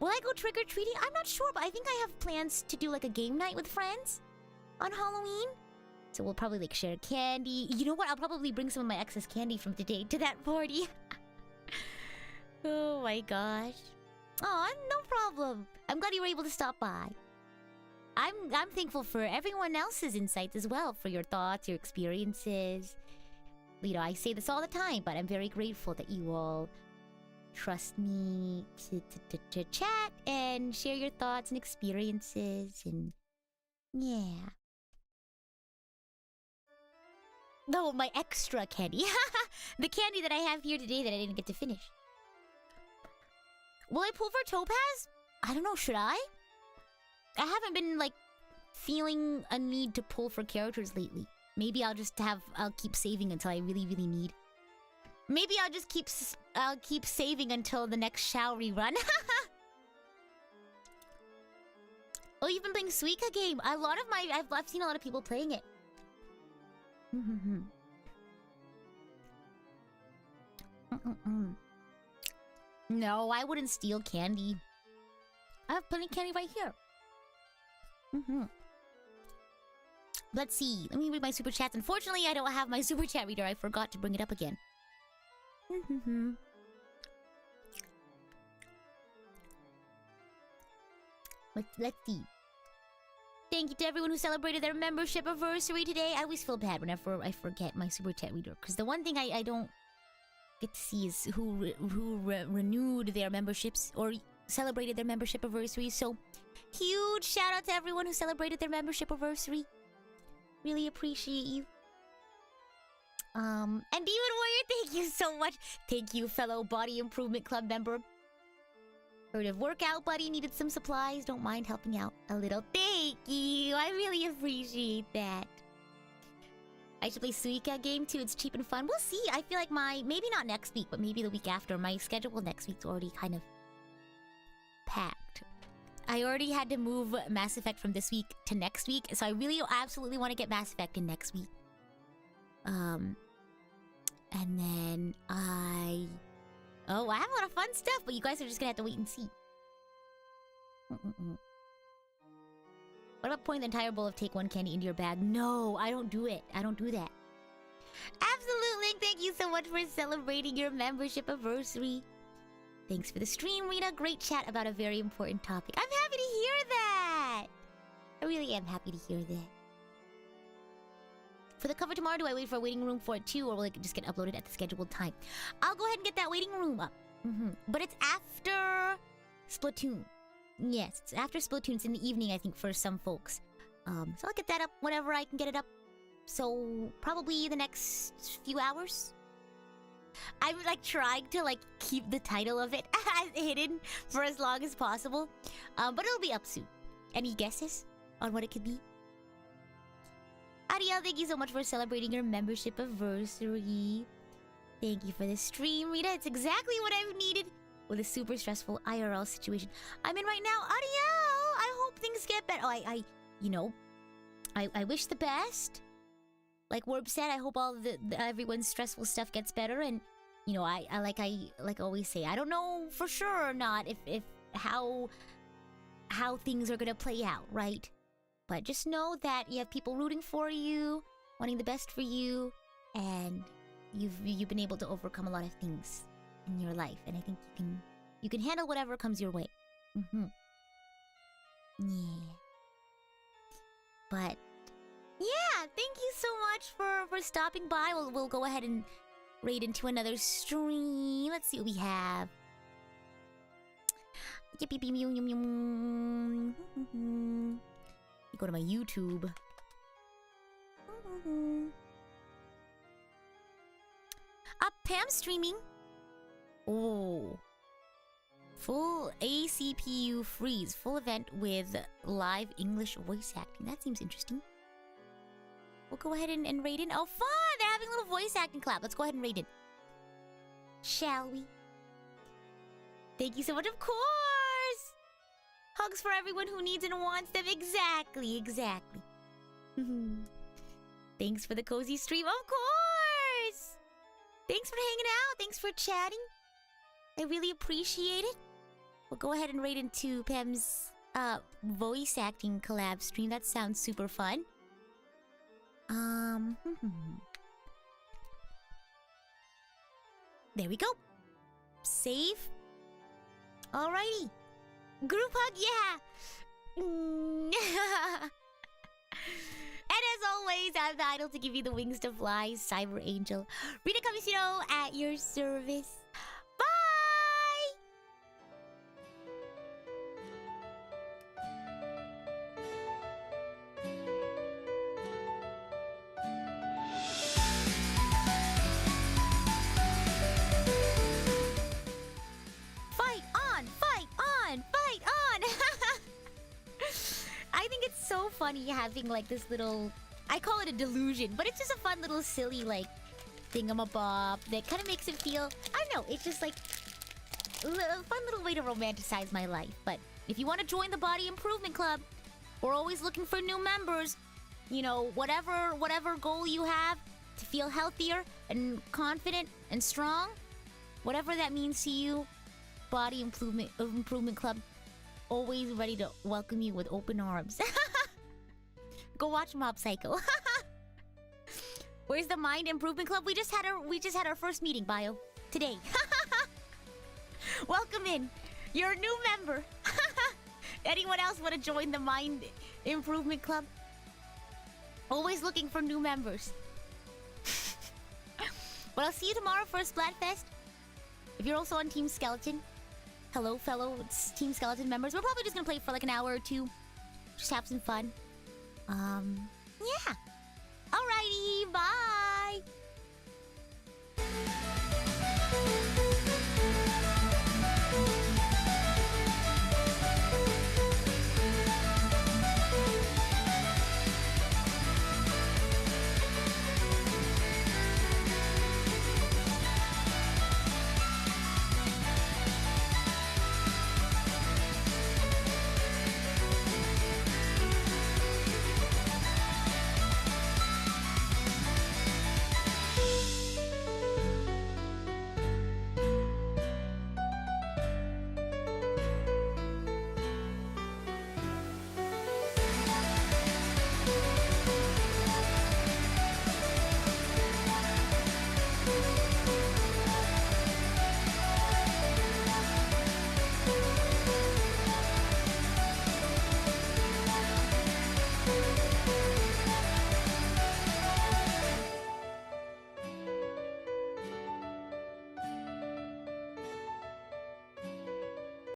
Will I go trick-or-treating? I'm not sure, but I think I have plans to do like a game night with friends on Halloween. So we'll probably like share candy. You know what? I'll probably bring some of my excess candy from today to that party. Oh my gosh. Aw, no problem. I'm glad you were able to stop by. I'm thankful for everyone else's insights as well, for your thoughts, your experiences. You know, I say this all the time, but I'm very grateful that you all trust me to chat and share your thoughts and experiences, and yeah. No, my extra candy. The candy that I have here today that I didn't get to finish. Will I pull for Topaz? I don't know, should I? I haven't been, like, feeling a need to pull for characters lately. Maybe I'll keep saving until I really, really need. Maybe I'll keep saving until the next Shao rerun. Oh, you've been playing Suika game. I've seen a lot of people playing it. No, I wouldn't steal candy. I have plenty of candy right here. Let's see. Let me read my super chats. Unfortunately, I don't have my super chat reader. I forgot to bring it up again. Let's see. Thank you to everyone who celebrated their membership anniversary today. I always feel bad whenever I forget my super chat reader, because the one thing I don't get to see is who renewed their memberships or celebrated their membership anniversary. So, huge shout out to everyone who celebrated their membership anniversary. Really appreciate you. And Demon Warrior, thank you so much. Thank you, fellow Body Improvement Club member. Heard of workout buddy, needed some supplies. Don't mind helping out a little. Thank you. I really appreciate that. I should play Suika game too. It's cheap and fun. We'll see. I feel like maybe not next week, but maybe the week after. My schedule next week's already kind of packed. I already had to move Mass Effect from this week to next week, so I really absolutely want to get Mass Effect in next week. And then I have a lot of fun stuff, but you guys are just gonna have to wait and see. What about pouring the entire bowl of Take One candy into your bag? No, I don't do it. I don't do that. Absolutely. Thank you so much for celebrating your membership anniversary. Thanks for the stream, Rita. Great chat about a very important topic. I'm happy to hear that. I really am happy to hear that. For the cover tomorrow, do I wait for a waiting room for it too, or will it just get uploaded at the scheduled time? I'll go ahead and get that waiting room up. But it's after Splatoon. Yes, it's after Splatoon. It's in the evening, I think, for some folks. So I'll get that up whenever I can get it up. So probably the next few hours. I'm like trying to like keep the title of it hidden for as long as possible. But it'll be up soon. Any guesses on what it could be? Ariel, thank you so much for celebrating your membership anniversary. Thank you for the stream, Rita. It's exactly what I've needed with a super stressful IRL situation I'm in right now. Ariel, I hope things get better. Oh, I wish the best. Like Warb said, I hope all everyone's stressful stuff gets better. And I always say, I don't know for sure or not if how things are gonna play out, right? But just know that you have people rooting for you, wanting the best for you, and you've been able to overcome a lot of things in your life, and I think you can handle whatever comes your way. Yeah. But yeah, thank you so much for stopping by. We'll go ahead and raid into another stream. Let's see what we have. You go to my YouTube. Pam streaming. Oh. Full ACPU freeze. Full event with live English voice acting. That seems interesting. We'll go ahead and raid in. Oh, fun! They're having a little voice acting clap. Let's go ahead and raid in. Shall we? Thank you so much. Of course! Hugs for everyone who needs and wants them. Exactly. Thanks for the cozy stream. Of course! Thanks for hanging out. Thanks for chatting. I really appreciate it. We'll go ahead and raid into Pam's voice acting collab stream. That sounds super fun. There we go. Save. Alrighty. Group hug, yeah. And as always, I'm the idol to give you the wings to fly, Cyber Angel. Rita Kamishiro at your service. Bye! Fight on! Fight on! Fight on! I think it's so funny having like this little... I call it a delusion, but it's just a fun little silly like thingamabob that kind of makes it feel... I don't know, it's just like a fun little way to romanticize my life. But if you want to join the Body Improvement Club, we're always looking for new members. You know, whatever goal you have to feel healthier and confident and strong, whatever that means to you, Body Improvement Club, always ready to welcome you with open arms. Go watch Mob Psycho. Where's the Mind Improvement Club? We just had our first meeting, Bio, today. Welcome in. You're a new member. Anyone else want to join the Mind Improvement Club? Always looking for new members. But I'll see you tomorrow for Splatfest. If you're also on Team Skeleton, hello, fellow Team Skeleton members. We're probably just gonna play for like an hour or two. Just have some fun. Yeah. Alrighty, bye!